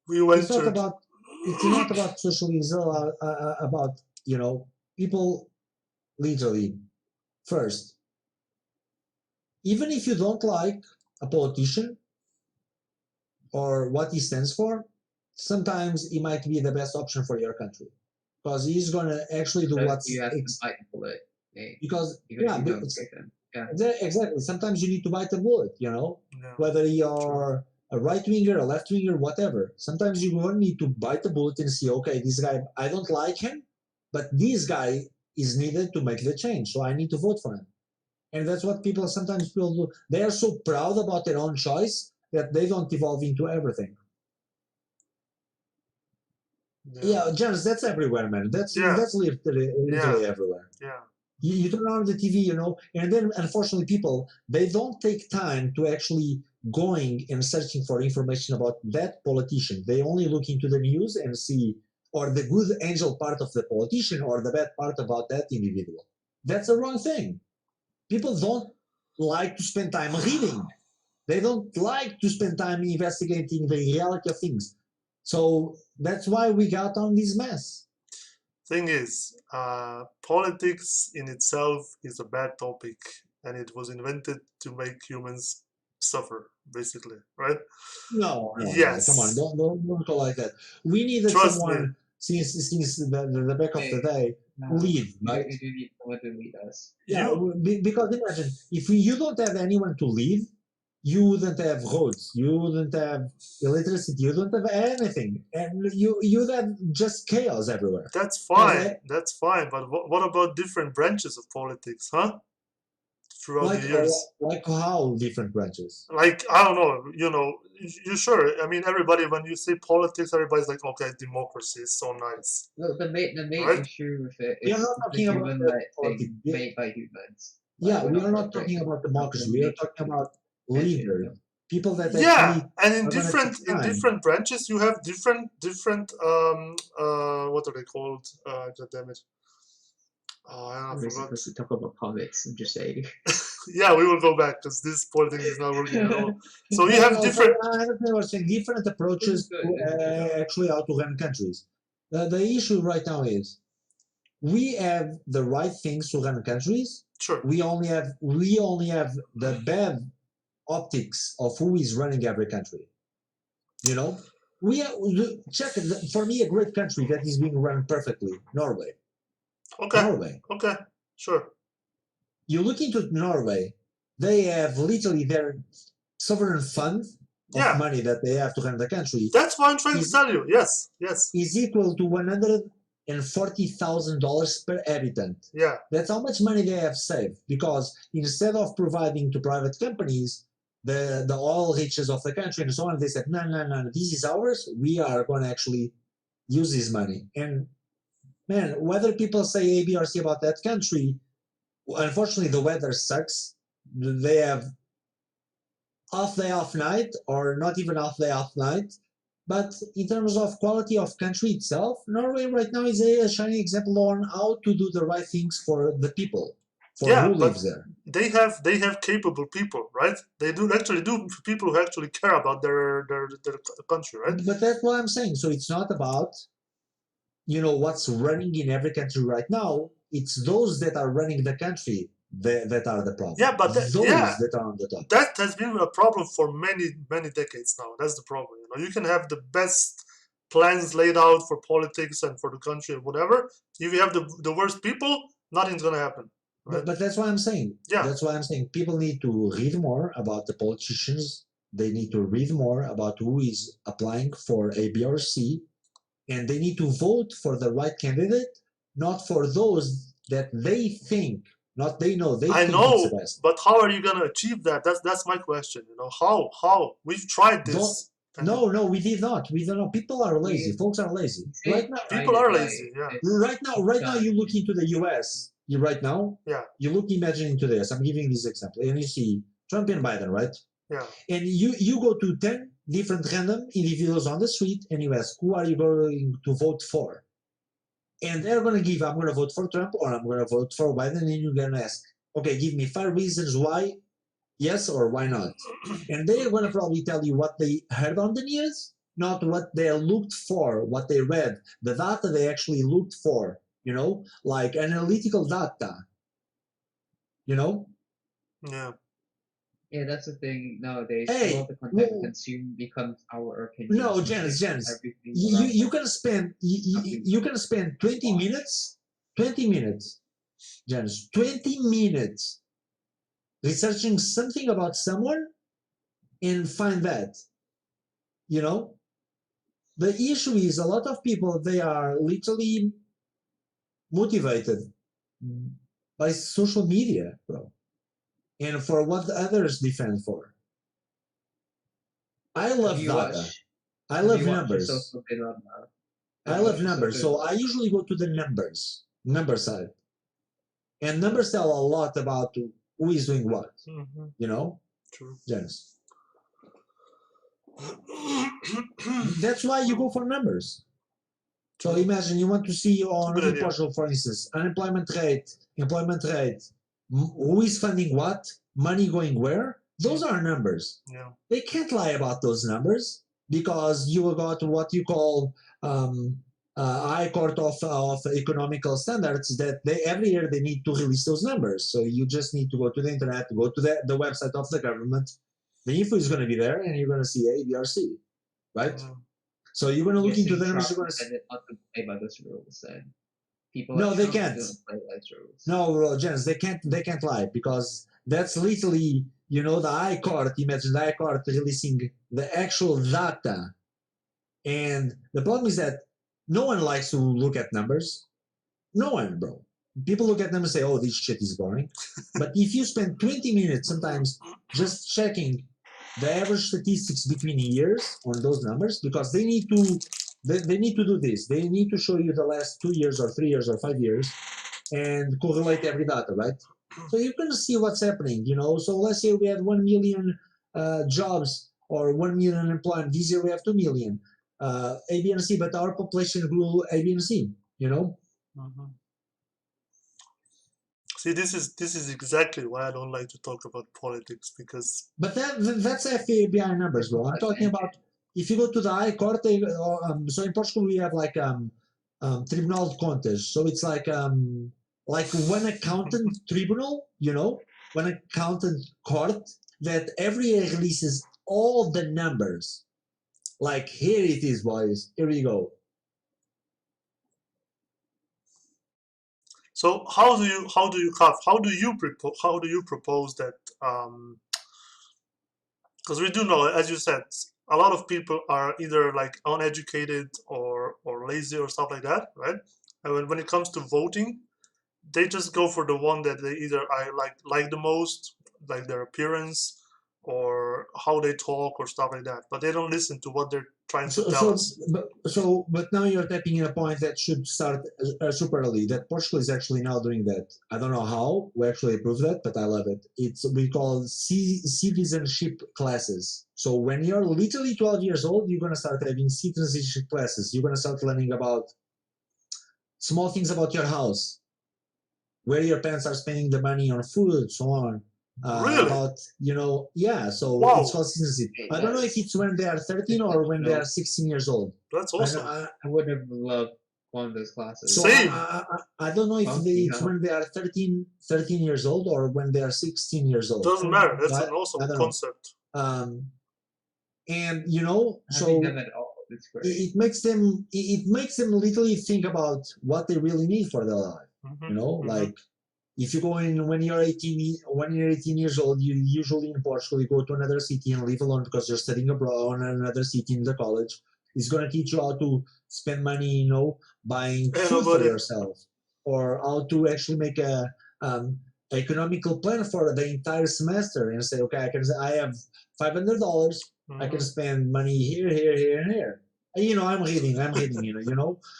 We went it's not to about it's not about socialism, about people literally first, even if you don't like a politician or what he stands for, sometimes he might be the best option for your country because he's going to actually do So what's you have to bite the bullet, because even yeah, if you don't like them. Yeah. exactly, sometimes you need to bite the bullet, yeah. whether you're a right winger, a left winger, whatever. Sometimes you will need to bite the bullet and see, okay, this guy, I don't like him, but this guy is needed to make the change, so I need to vote for him. And that's what sometimes people do. They are so proud about their own choice that they don't evolve into everything. Yeah, James, that's everywhere, man. That's literally everywhere. Yeah. You turn on the TV, and then unfortunately people, they don't take time to actually going and searching for information about that politician. They only look into the news and see or the good angel part of the politician or the bad part about that individual. That's the wrong thing. People don't like to spend time reading. They don't like to spend time investigating the reality of things. So that's why we got on this mess. Thing is, politics in itself is a bad topic, and it was invented to make humans suffer, basically, right? No, Yes. come on, don't go like that. We needed Trust someone since the back of the day lead, right? We do need someone to lead us. Yeah, because imagine if you don't have anyone to lead, you wouldn't have roads, you wouldn't have electricity, you don't have anything, and you'd have just chaos everywhere. That's fine. That's fine. But what about different branches of politics, huh? Throughout the years. Like how different branches? Like, I don't know, you sure? I mean, everybody, when you say politics, everybody's like, okay, democracy is so nice. Well, the main Right? issue with it We are is not the talking about human-led politics. thing made by humans. Yeah, Like, we are not talking about democracy. We are talking about leaders, people that actually. And in are gonna take time. different branches, you have different what are they called? God damn it. Oh, I We're forgot. supposed to talk about comics. I'm just saying. Yeah, we will go back because this politics is not working at all. So you have different. I was saying different approaches to actually how to run countries. The issue right now is we have the right things to run countries. Sure. We only have the bad optics of who is running every country. Check for me a great country that is being run perfectly. Norway. Okay. Norway. Okay. Sure. You look into Norway, they have literally their sovereign fund of money that they have to run the country. That's what I'm trying to tell you. Yes. Is equal to $140,000 per habitant. Yeah. That's how much money they have saved, because instead of providing to private companies the oil riches of the country and so on, they said, no, this is ours. We are going to actually use this money. And man, whether people say A, B, or C about that country, unfortunately, the weather sucks. They have off day, off night, or not even off day, off night. But in terms of quality of country itself, Norway right now is a shining example on how to do the right things for the people, for who lives there. They have capable people, right? They do people who actually care about their country, right? But that's what I'm saying. So it's not about what's running in every country right now. It's those that are running the country that are the problem. Yeah, but those that are on the top. That has been a problem for many decades now. That's the problem. You can have the best plans laid out for politics and for the country and whatever. If you have the worst people, nothing's gonna happen. Right? But that's what I'm saying. Yeah. That's why I'm saying people need to read more about the politicians. They need to read more about who is applying for A, B, or C, and they need to vote for the right candidate, not for those that they think. Not they know. I know, but how are you gonna achieve that? That's my question. How we've tried this. No, we did not. We don't know. People are lazy. Folks are lazy. Right now, people are lazy. Yeah. Right now, you look into the U.S. You look. Imagine into this. I'm giving this example, and you see Trump and Biden, right? Yeah. And you go to 10 different random individuals on the street and you ask, who are you going to vote for? And they're going to give, I'm going to vote for Trump or I'm going to vote for Biden. And you're going to ask, okay, give me 5 reasons why yes or why not. And they're going to probably tell you what they heard on the news, not what they looked for, what they read, the data they actually looked for, like analytical data, you know? Yeah. Yeah, that's the thing nowadays. A Hey, lot of the content we consume becomes our opinions. no, We Janice, base Janice, everything you, around you can spend you can spend 20 minutes, 20 minutes, Janice, 20 minutes researching something about someone and find that, the issue is a lot of people, they are literally motivated by social media, bro, and for what others defend for. I love Have you data. watched? I Have love you watched numbers. Softiebun? I love numbers. So I usually go to the number side. And numbers tell a lot about who is doing what, True. Janice. That's why you go for numbers. So imagine you want to see in Portugal, for instance, employment rate, who is funding what, money going where. Those are numbers. Yeah. They can't lie about those numbers because you got what you call High Court of Economical Standards that every year they need to release those numbers. So you just need to go to the internet, go to the website of the government. The info is going to be there, and you're going to see A, B, or C, right? So you're going to look into the numbers. You're going to not to play by those rules, and people. No, like they Trump can't. Don't play by those rules. No, Jens, they can't lie because that's literally, the High Court. Imagine the High Court releasing the actual data, and the problem is that no one likes to look at numbers. No one, bro. People look at them and say, "Oh, this shit is boring." But if you spend 20 minutes sometimes just checking the average statistics between years on those numbers, because they need to do this. They need to show you the last 2 years or 3 years or 5 years and correlate every data, right? So you can see what's happening, So let's say we had 1 million jobs or 1 million unemployment. This year we have 2 million. A, B, and C, but our population grew A, B, and C, See, this is exactly why I don't like to talk about politics, because. But that's FBI numbers, bro. I'm talking about if you go to the High Court. So in Portugal we have like Tribunal de Contas. So it's like one accountant tribunal, one accountant court that every year releases all the numbers. Like, here it is, boys. Here we go. So how do you propose that? Because we do know, as you said, a lot of people are either like uneducated or lazy or stuff like that, right? And when it comes to voting, they just go for the one that they either like the most, like their appearance or how they talk or stuff like that. But they don't listen to what they're trying to tell us. But now you're tapping in a point that should start super early. That Portugal is actually now doing that. I don't know how we actually approve that, but I love it. We call citizenship classes. So when you're literally 12 years old, you're gonna start having citizenship classes. You're gonna start learning about small things about your house, where your parents are spending the money on food, so on. Really? About, so Wow. it's called citizenship. I don't know if it's when they are 13 or when they are 16 years old. That's awesome. I would have loved one of those classes. So Same. I don't know if it's when they are 13 years old or when they are 16 years old. Doesn't matter. That's an awesome concept. And so them at all. It's great. It makes them literally think about what they really need for their life. Like if you go in when you're 18 years old, you usually in Portugal you go to another city and live alone because you're studying abroad in another city in the college. It's gonna teach you how to spend money, buying food for yourself, or how to actually make a economical plan for the entire semester and say, okay, I have $500. I can spend money here, and here. I'm reading,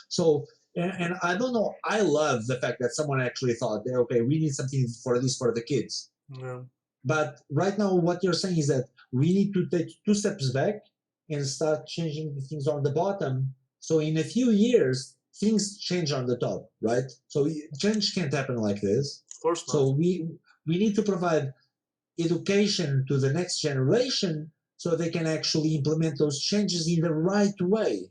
So, and I don't know, I love the fact that someone actually thought, okay, we need something for this for the kids. Yeah. But right now, what you're saying is that we need to take 2 steps back and start changing the things on the bottom. So in a few years, things change on the top, right? So change can't happen like this. Of course not. So we need to provide education to the next generation so they can actually implement those changes in the right way.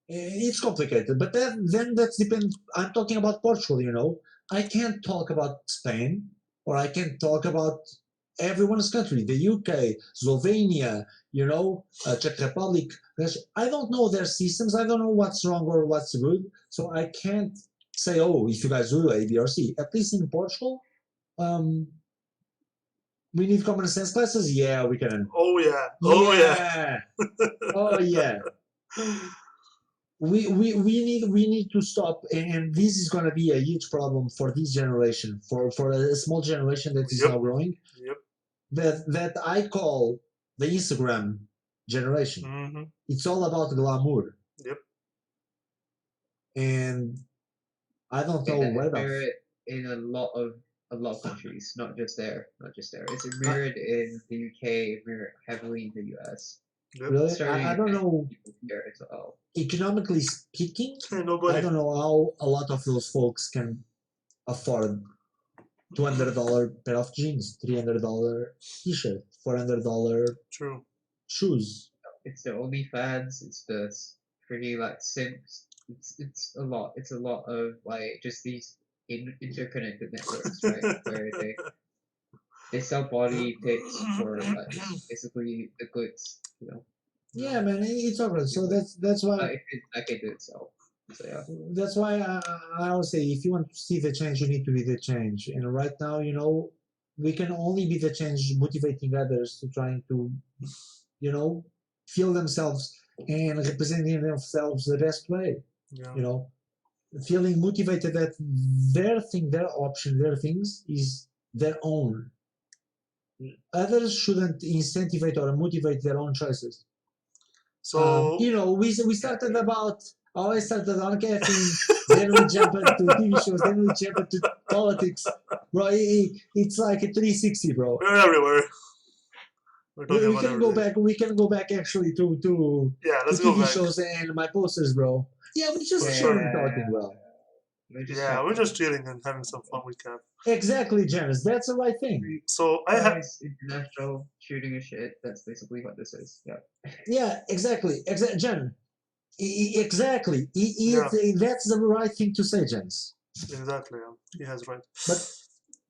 It's complicated, but then that's depend. I'm talking about Portugal, you know. I can't talk about Spain, or I can't talk about everyone's country, the UK, Slovenia, you know, Czech Republic. I don't know their systems. I don't know what's wrong or what's good. So I can't say, oh, if you guys do A, B, or C. At least in Portugal, we need common sense classes. Yeah, we can. Oh yeah. Oh yeah. Oh yeah. We need to stop, and this is going to be a huge problem for this generation, for a small generation that is Yep. now growing. Yep. That I call the Instagram generation. Mm-hmm. It's all about glamour. Yep. And I don't know where the mirrored in a lot of countries, not just there. It's mirrored in the UK, mirrored heavily in the US. Yep. really Starting I don't know. here as well. Economically speaking, Nobody. I don't know how a lot of those folks can afford $200 pair of jeans, $300 t-shirt, $400 True. shoes. It's the OnlyFans. It's the pretty like Sims. It's a lot. It's a lot of like just these interconnected networks, right? Where they sell body pics for like basically the goods, you know. Yeah, man, it's alright. So that's why If it's like it itself. So yeah. that's why I always say, if you want to see the change, you need to be the change. And right now, you know, we can only be the change, motivating others to trying to, you know, feel themselves and representing themselves the best way. Yeah. You know, feeling motivated that their thing, their option, their things is their own. Others shouldn't incentivize or motivate their own choices. So You know, we started about. I started on caffeine, then we jump into TV shows, then we jump into politics. Bro, it's like a 360, bro. we're everywhere. We're talking We about can go everything. back. We can go back actually to Yeah, let's to go TV back. shows and my posters, bro. Yeah, we just For chilling sure. talking, bro. We're just chilling and having some fun with Kaph. Exactly, Janice. That's the right thing. So I have. International shooting a shit. That's basically what this is. Yeah. Yeah, exactly. Jen. Exactly. Yeah. That's the right thing to say, Jens. Exactly. He has right.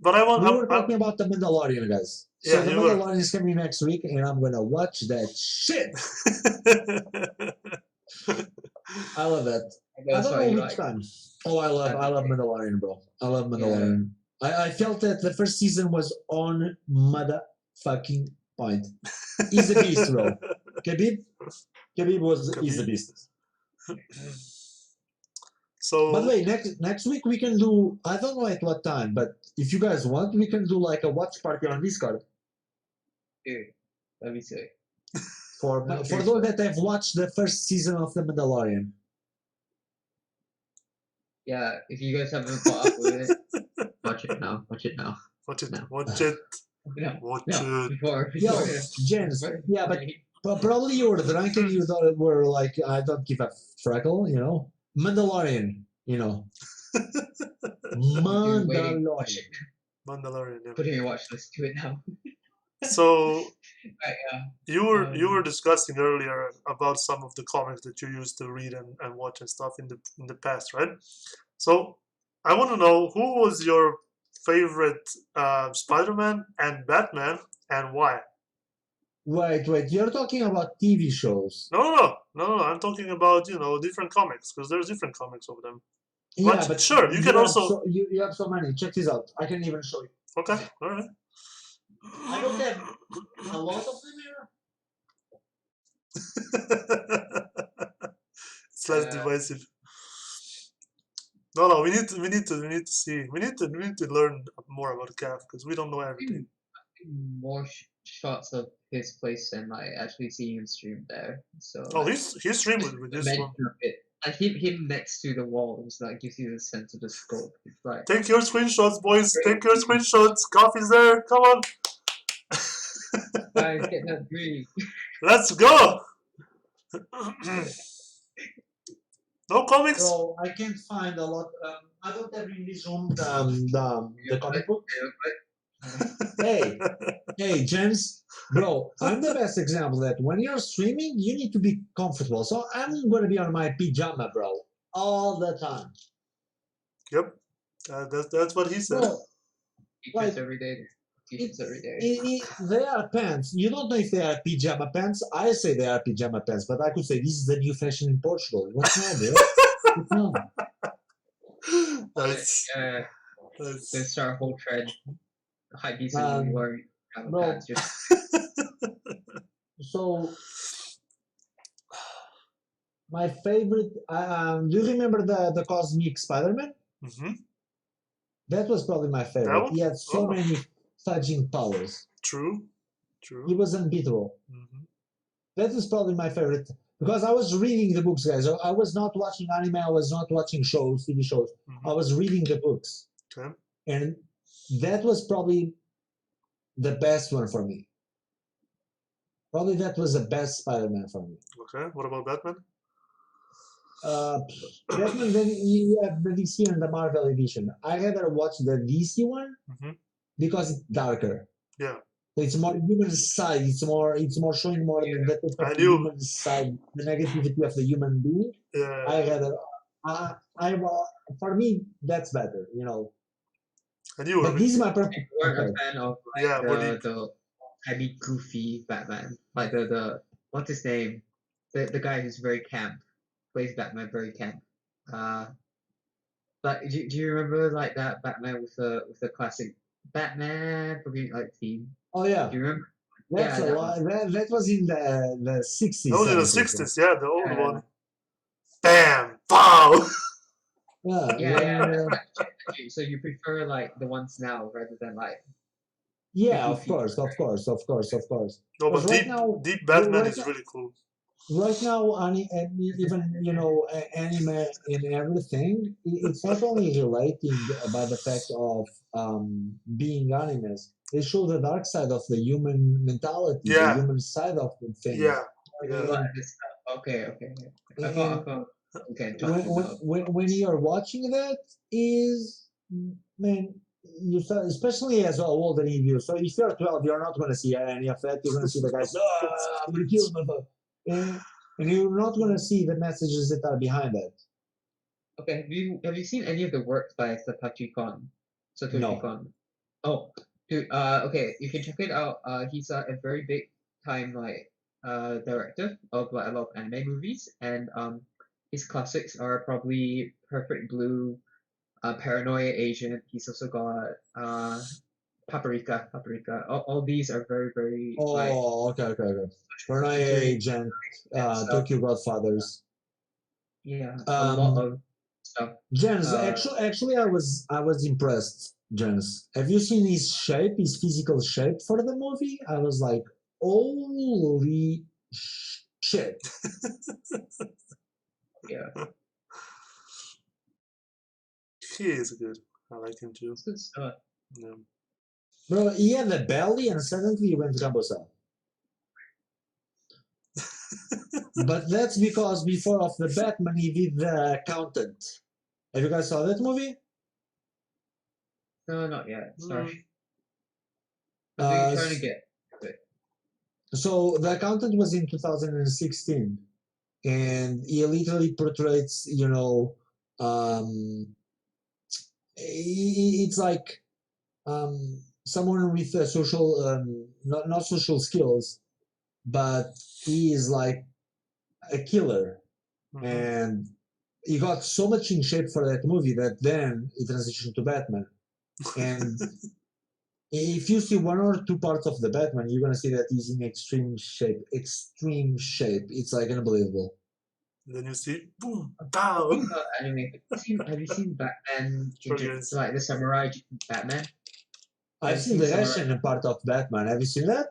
But I want. we were talking about the Mandalorian, guys. So Yeah, the you were. Mandalorian is coming next week, and I'm gonna watch that shit. I love that. I don't know which time. Oh, I love Mandalorian, bro. I love Mandalorian. I felt that the first season was on motherfucking point. He's a beast, bro. Khabib is a beast. So. By the way, next week we can do. I don't know at what time, but if you guys want, we can do like a watch party on Discord. Dude, let me see. For those that have watched the first season of The Mandalorian. Yeah, if you guys haven't caught up with it, watch it now. Watch it. No. Watch it. No. Watch it. Before. Yo, Jens. Yeah, but probably you were drunk and you thought it were like, I don't give a freckle, you know. Mandalorian, you know. Mandalorian. Mandalorian. Yeah. Put in your watch list. Do it now. So Right, you were discussing earlier about some of the comics that you used to read and watch and stuff in the past, right? So I want to know, who was your favorite Spider-Man and Batman, and why? Wait, you're talking about TV shows. No. I'm talking about, different comics, because there's different comics of them. Yeah, but sure, you can also. You have so many. Check this out. I can even show you. Okay, all right. I don't have a lot of them here. It's less divisive. No, we need to see. We need to learn more about Kaph, because we don't know everything. More shots of his place and like actually seeing him stream there. So. Oh, he streamed with this one. I keep him next to the wall. It's like gives you the sense of the scope. It's like Take your screenshots, boys. Take your screenshots. Kaph is there. Come on. guys, get that green. Let's go. No comics? So I can't find a lot. I don't have in this room the comic book. Hey, James, bro, I'm the best example that when you're streaming, you need to be comfortable. So I'm gonna be on my pajama, bro, all the time. Yep. That's what he said. Bro, T-shirts every day. T-shirts every day. they are pants. You don't know if they are pajama pants. I say they are pajama pants, but I could say this is the new fashion in Portugal. What's wrong, bro? What's wrong? Nice. Yeah, Nice. they start a whole trend. Hype beast wearing pajama no. pants. Just So my favorite. Do you remember the Cosmic Spider-Man? Mm-hmm. That was probably my favorite. one? He had so Oh. many fudging powers. True. He was unbeatable. Mm-hmm. That is probably my favorite because I was reading the books, guys. I was not watching anime. I was not watching shows, TV shows. Mm-hmm. I was reading the books, Okay. and that was probably the best one for me. Probably that was the best Spider-Man for me. Okay. What about Batman? Batman, then you have the DC and the Marvel edition. I rather watch the DC one Mm-hmm. because it's darker. Yeah. It's more human side. It's more showing more the type I of the knew. human side, the negativity of the human being. Yeah. I rather, for me, that's better, you know. I knew. But this is my preference. you weren't a fan of like Yeah, but the heavy goofy Batman, like the what's his name, the guy who's very camp, plays Batman very camp. But do you remember like that Batman with the classic Batman like theme? Oh yeah, Do you remember? that's Yeah, a lot. That was in the 60s. that was in the 70s. 60s. Yeah, the old Yeah. one. Bam! Pow! Yeah, Actually, so you prefer like the ones now rather than like yeah, of goofy. course. No, Because but right now, Deep Batman right is now- really cool. right now, even anime and everything, it's not only relating about the fact of being animes. They show the dark side of the human mentality, Yeah. the human side of the thing. Yeah. Like Yeah. this stuff. Okay. I And thought okay. talking about when you're watching that, is man, you start, especially as an older review. So if you're 12, you're not going to see any of that. You're going to see the guys, I'm going to kill him, and you're not going to see the messages that are behind that. Okay, have you seen any of the works by Satoshi Kon? No. Kon. Oh, dude. Okay, you can check it out. He's a very big time like director of like a lot of anime movies, and his classics are probably Perfect Blue, Paranoia Agent. He's also got Paprika. All these are very like Oh, okay. Paranoia very- Agent, stuff. Tokyo Godfathers. Yeah, a lot of stuff. Jens, Uh, actually, I was impressed. Jens, have you seen his shape, his physical shape for the movie? I was like, holy shit! Yeah, He is good. I like him too. it's good stuff. Yeah. Bro, he had a belly and suddenly he went Rambo style. But that's because before of the Batman, he did the Accountant. Have you guys saw that movie? No, not yet. Sorry. Uh, What are you trying to get? So the Accountant was in 2016, and he literally portrays, it's like someone with a social, not social skills, but he is like a killer, Mhm. and he got so much in shape for that movie that then he transitioned to Batman. And if you see one or two parts of the Batman, you're gonna see that he's in extreme shape. Extreme shape. It's like unbelievable. Then you see, boom, pow. Talking about anime, have you seen Batman? Sure, yes. Like the samurai Batman? I've seen the Russian part of Batman. Have you seen that?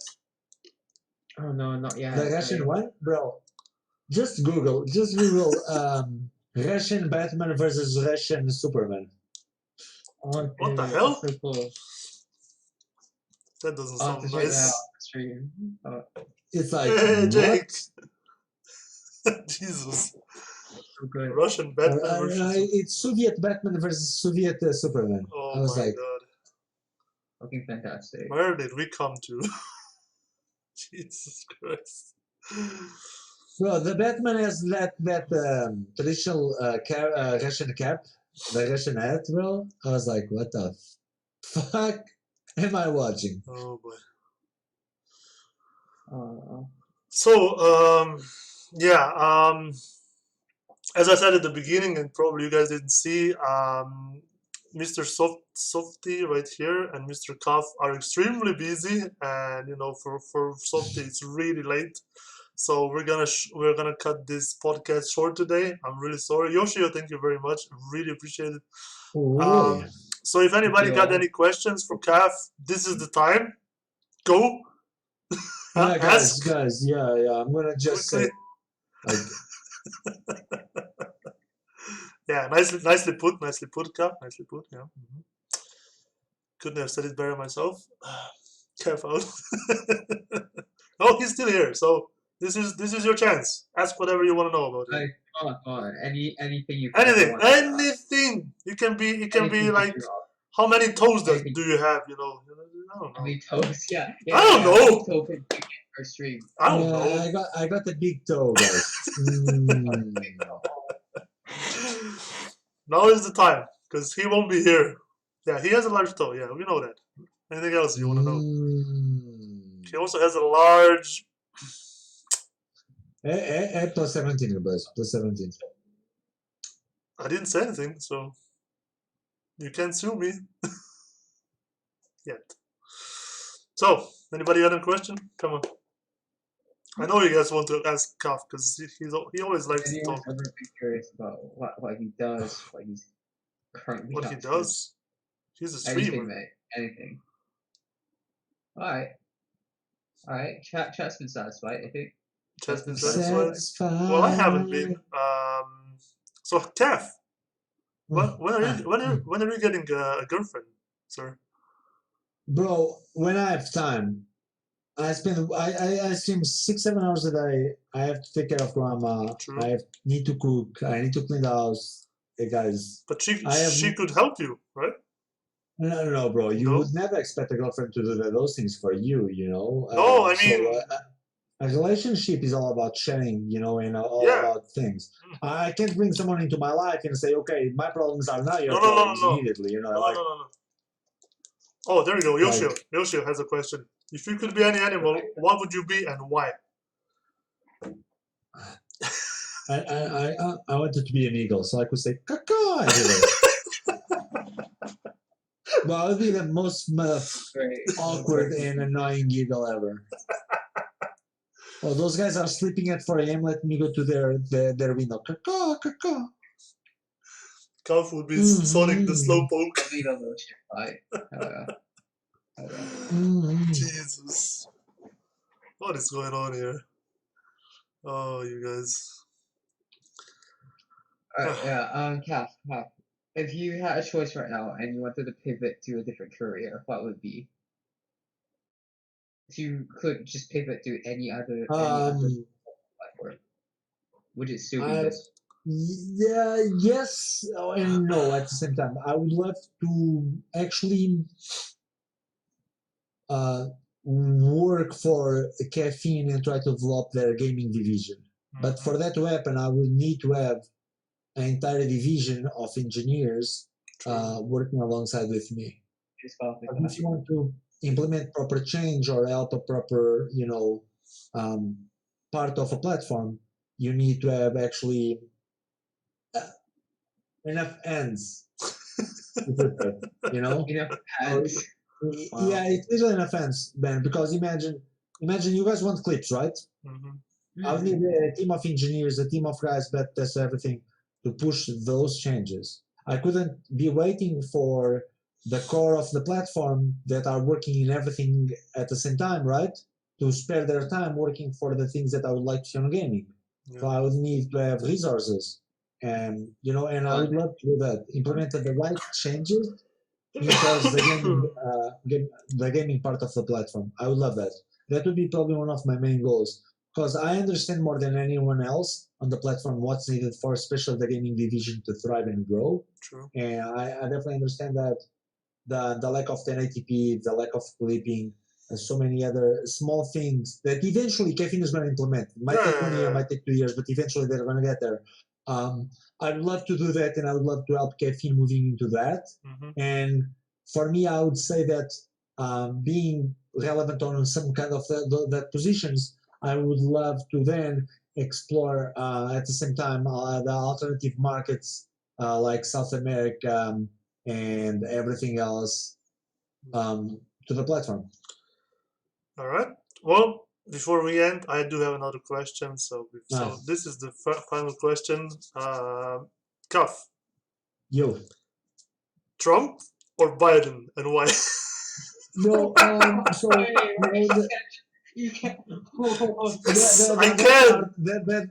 Oh no, not yet. The Russian one, bro. Just Google Russian Batman versus Russian Superman. Okay, What the hell? that's so cool. That doesn't I'll have sound to check that out nice. on the stream. It's like, Hey, Jake. what? Jesus. So good. Russian Batman versus. It's Soviet Batman versus Soviet Superman. I Oh was my like, god. Looking fantastic. Where did we come to? Jesus Christ. well, the Batman has that traditional Russian cap, the Russian hat, bro. I was like, what the fuck am I watching? Oh boy. Oh, So, yeah, as I said at the beginning, and probably you guys didn't see, Mr. Softy right here and Mr. Kaph are extremely busy, and you know, for Softy it's really late, so we're gonna cut this podcast short today. I'm really sorry, Yoshio. Thank you very much. Really appreciate it. Ooh. So if anybody you got all. any questions for Kaph, this is the time. Go. Yeah, Ask guys, yeah. I'm gonna just quickly. say, like, Yeah, nicely put, Kaph, nicely put. Yeah. Couldn't have said it better myself. Kaph out. Oh, he's still here. So this is your chance. Ask whatever you want to know about it. Like, come on. Anything you Anything, want to ask. anything. It can be Anything like, you want. how many toes Anything. do you have? You know, I don't How know. many toes? Yeah. I don't know. Toe can you get per stream. I don't yeah, know. I got the big toe, guys. Now is the time, because he won't be here. Yeah, he has a large toe. Yeah, we know that. Anything else you want to know? He also has a large. Plus 17, guys. Plus 17. I didn't say anything, so you can't sue me yet. So, anybody got a question? Come on. I know you guys want to ask Kaph because he always likes to Anyone's talk. ever been curious about what he does, what he's currently What up he to? does? He's a Anything, streamer. mate. Anything. Alright. Chat's been satisfied, I think. Chat's been satisfied. satisfied. Well, I haven't been. So Kaph, when are you getting a girlfriend, sir? Bro, when I have time, I stream 6-7 hours a day. I have to take care of grandma. True. I need to cook. I need to clean the house. Hey guys. But she could help you, right? No, bro. You No? would never expect a girlfriend to do those things for you, you know? No, I mean. A relationship is all about sharing, you know, and all Yeah. about things. I can't bring someone into my life and say, okay, my problems are not your No. problems immediately, you know? No. Oh, there we go. Yoshio has a question. If you could be any animal, what would you be and why? I wanted to be an eagle, so I could say caca every day. But I would be the most awkward and annoying eagle ever. Oh, those guys are sleeping at 4 a.m. Let me go to their window. Caca. Kaph would be Sonic the Slowpoke. Jesus. What is going on here? Oh, you guys. Kaph. If you had a choice right now and you wanted to pivot to a different career, what would it be? If you could just pivot to any other platform, would it still be this? Yeah, yes and no at the same time. I would love to actually work for Caffeine and try to develop their gaming division. But for that to happen, I would need to have an entire division of engineers working alongside with me. If you want to implement proper change or help a proper, part of a platform, you need to have actually enough ends. Enough hands. Wow. Yeah, it's really enough ends, Ben. Because imagine you guys want clips, right? I would need a team of engineers, a team of guys that test everything to push those changes. I couldn't be waiting for the core of the platform that are working in everything at the same time, right? To spare their time working for the things that I would like to see on gaming. Yeah. So I would need to have resources. and and I would love to do that. Implemented the right changes into the gaming part of the platform. I would love that. That would be probably one of my main goals because I understand more than anyone else on the platform what's needed for, especially the gaming division to thrive and grow. True. And I definitely understand that the lack of 1080p, the lack of clipping, and so many other small things that eventually Caffeine is going to implement. It might take 1 year, might take 2 years, but eventually they're going to get there. I'd love to do that, and I would love to help Caffeine moving into that. Mm-hmm. And for me, I would say that being relevant on some kind of that positions, I would love to then explore at the same time the alternative markets like South America and everything else to the platform. All right. Well, before we end, I do have another question. So this is the final question. Kaph, Yo. Trump or Biden, and why? No, so you can't.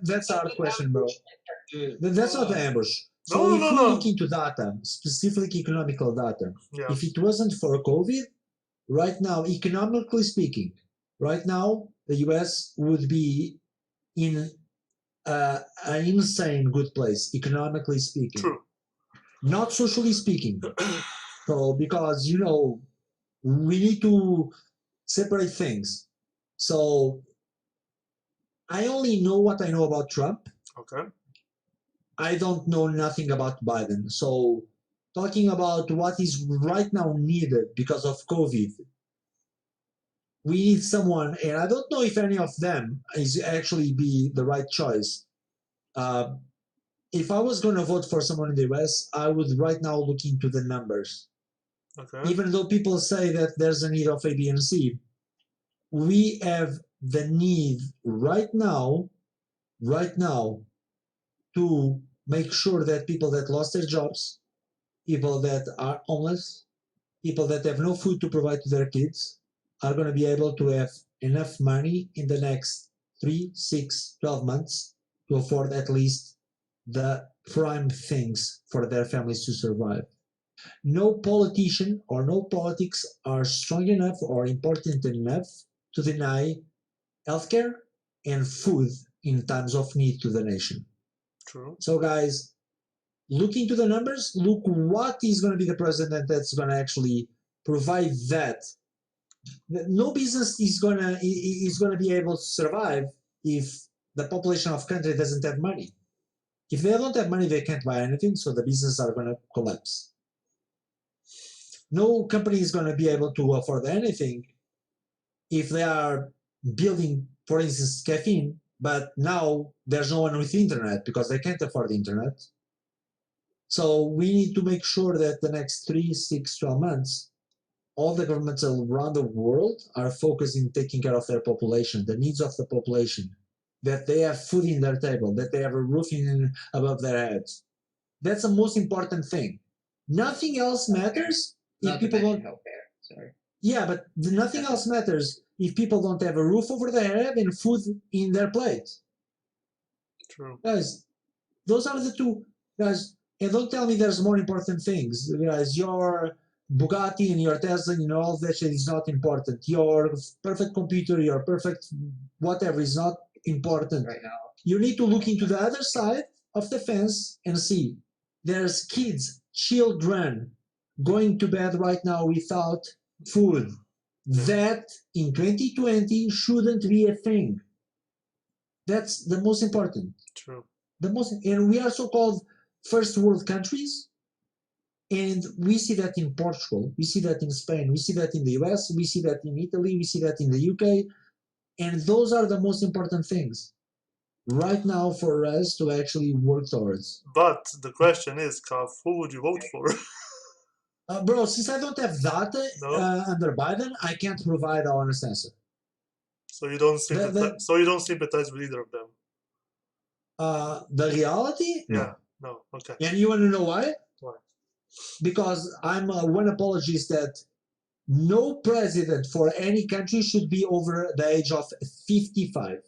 That's our question, bro. That's not the ambush. So No, if no, we no. look into data, specifically economical data, Yeah. if it wasn't for COVID, right now, economically speaking, right now the US would be in an insane good place, economically speaking. True. Not socially speaking. So because we need to separate things. So I only know what I know about Trump. Okay. I don't know nothing about Biden. So talking about what is right now needed because of COVID, we need someone, and I don't know if any of them is actually be the right choice. If I was going to vote for someone in the US, I would right now look into the numbers. Okay. Even though people say that there's a need of A, B, and C, we have the need right now to make sure that people that lost their jobs, people that are homeless, people that have no food to provide to their kids are going to be able to have enough money in the next 3, 6, 12 months to afford at least the prime things for their families to survive. No politician or no politics are strong enough or important enough to deny healthcare and food in times of need to the nation. True. So guys, look into the numbers, look what is going to be the president that's going to actually provide that. No business is going to be able to survive if the population of country doesn't have money. If they don't have money, they can't buy anything, so the businesses are going to collapse. No company is going to be able to afford anything if they are building, for instance, Caffeine, but now there's no one with internet because they can't afford the internet. So we need to make sure that the next 3, 6, 12 months, all the governments around the world are focused in taking care of their population, the needs of the population, that they have food in their table, that they have a roof above their heads. That's the most important thing. Nothing else matters if people don't. Sorry. Yeah, but nothing else matters if people don't have a roof over their head and food in their plate. True. Guys, those are the two. Guys, and don't tell me there's more important things. Guys, your Bugatti and your Tesla and all that shit is not important. Your perfect computer, your perfect whatever is not important. Right now. You need to look into the other side of the fence and see. There's kids, children going to bed right now without food. That in 2020 shouldn't be a thing. That's the most important. True. And we are so-called first world countries, and we see that in Portugal, we see that in Spain, we see that in the US, we see that in Italy, we see that in the UK, and those are the most important things right now for us to actually work towards. But the question is, Kaph, who would you vote for? Bro, since I don't have data No. under Biden, I can't provide an honest answer. So you don't sympathize with either of them. The reality? Yeah. No. Okay. And you want to know why? Why? Because I'm one apologist that no president for any country should be over the age of 55.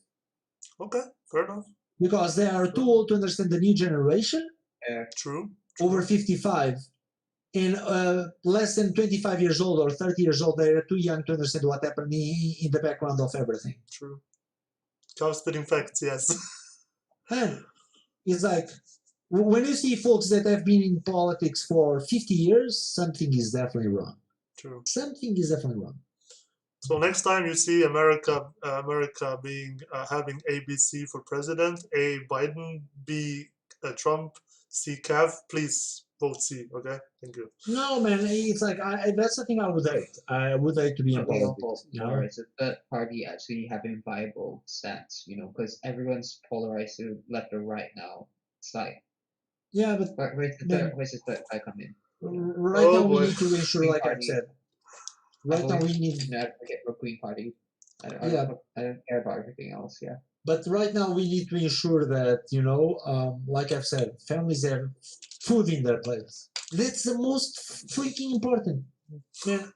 Okay. Fair enough. Because they are too old to understand the new generation, Yeah. True. over 55, and less than 25 years old or 30 years old, they're too young to understand what happened in the background of everything. True. Kaph spitting facts, yes. Man, it's like when you see folks that have been in politics for 50 years, something is definitely wrong. True. Something is definitely wrong. So next time you see America being having ABC for president, A Biden, B Trump, C Kaph, please vote C. Okay, thank you. No, man, it's like that's the thing I would hate. I would hate to be in What we all hope politics. You for know? is a third party actually having viable stance, because everyone's polarized to left or right now. It's like, Yeah, but where's the third guy come in? right Oh, now we boy. need to ensure, Green like I've Party. said, right now we need. advocate for Green Party. I Yeah. don't care about everything else. Yeah. But right now we need to ensure that, like I've said, families have food in their plates. That's the most freaking important. Man,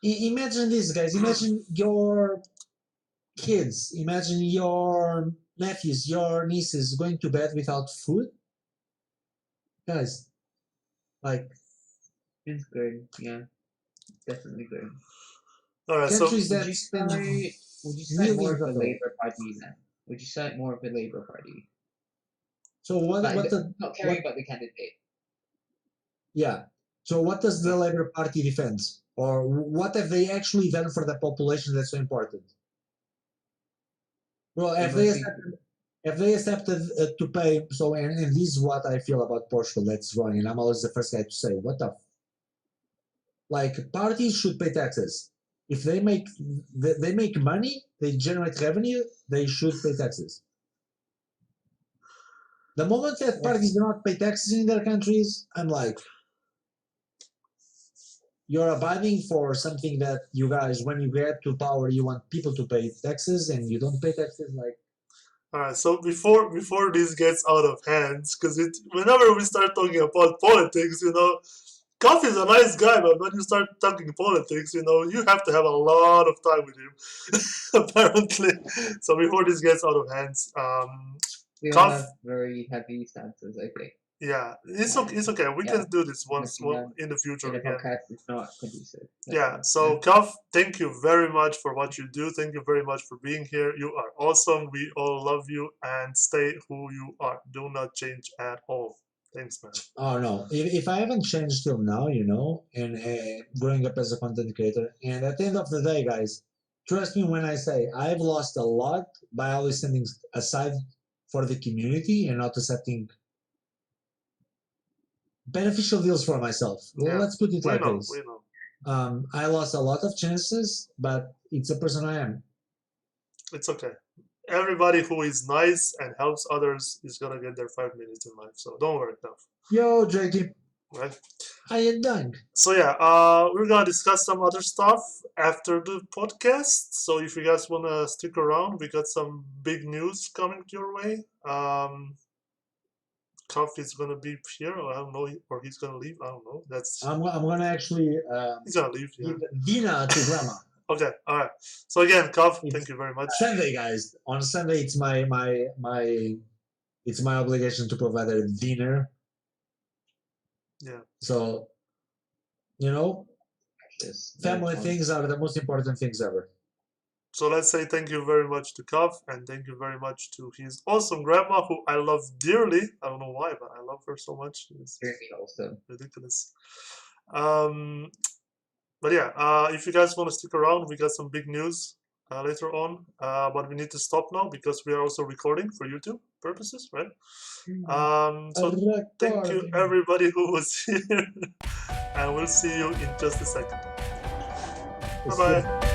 imagine this, guys. Imagine your kids, imagine your nephews, your nieces going to bed without food. Guys, like It's good. Yeah. Definitely good. All right, so countries that Would you spend side more millions of the of dollars. Labour Party then? Would you side more of the Labour Party? So what Like, the not caring about the candidate. yeah. So what does the Labour Party defend? Or what have they actually done for the population that's so important? Well, They if they accepted to pay, so and this is what I feel about Portugal. That's wrong, and I'm always the first guy to say, what the, like parties should pay taxes. If they make money, they generate revenue, they should pay taxes. The moment that parties do not pay taxes in their countries, I'm like, you're abiding for something that you guys, when you get to power, you want people to pay taxes, and you don't pay taxes. Like, all right, so before this gets out of hands, because whenever we start talking about politics, Kaph is a nice guy, but when you start talking politics, you have to have a lot of time with him, apparently. So before this gets out of hands, we all Kaph, have very heavy stances, I think. yeah, it's okay. We Yeah. can do this once Yeah. in the future And the again. podcast is not conducive. Yeah, so Kaph, thank you very much for what you do. Thank you very much for being here. You are awesome. We all love you, and stay who you are. Do not change at all. Thanks, man. oh no, if I haven't changed till now, and growing up as a content creator, and at the end of the day, guys, trust me when I say I've lost a lot by always standing aside for the community and not accepting beneficial deals for myself. Yeah, Let's put it we like know, this. we know. I lost a lot of chances, but it's a person I am. It's okay. Everybody who is nice and helps others is gonna get their 5 minutes in life. So don't worry, Kaph. Yo, Jakey, Right? I am done. So yeah, we're gonna discuss some other stuff after the podcast. So if you guys wanna stick around, we got some big news coming your way. Kaph is gonna be here, or I don't know, or he's gonna leave. I don't know. I'm gonna actually He's gonna leave. Yeah. give dinner to grandma. Okay. All right. So again, Kaph, thank you very much. Sunday, guys. On Sunday, it's my it's my obligation to provide her dinner. Yeah. So, family things are the most important things ever. So let's say thank you very much to Kaph, and thank you very much to his awesome grandma, who I love dearly. I don't know why, but I love her so much. It's also ridiculous. But yeah, if you guys want to stick around, we got some big news later on. But we need to stop now because we are also recording for YouTube purposes, right? So thank you everybody who was here, and we'll see you in just a second. Bye bye.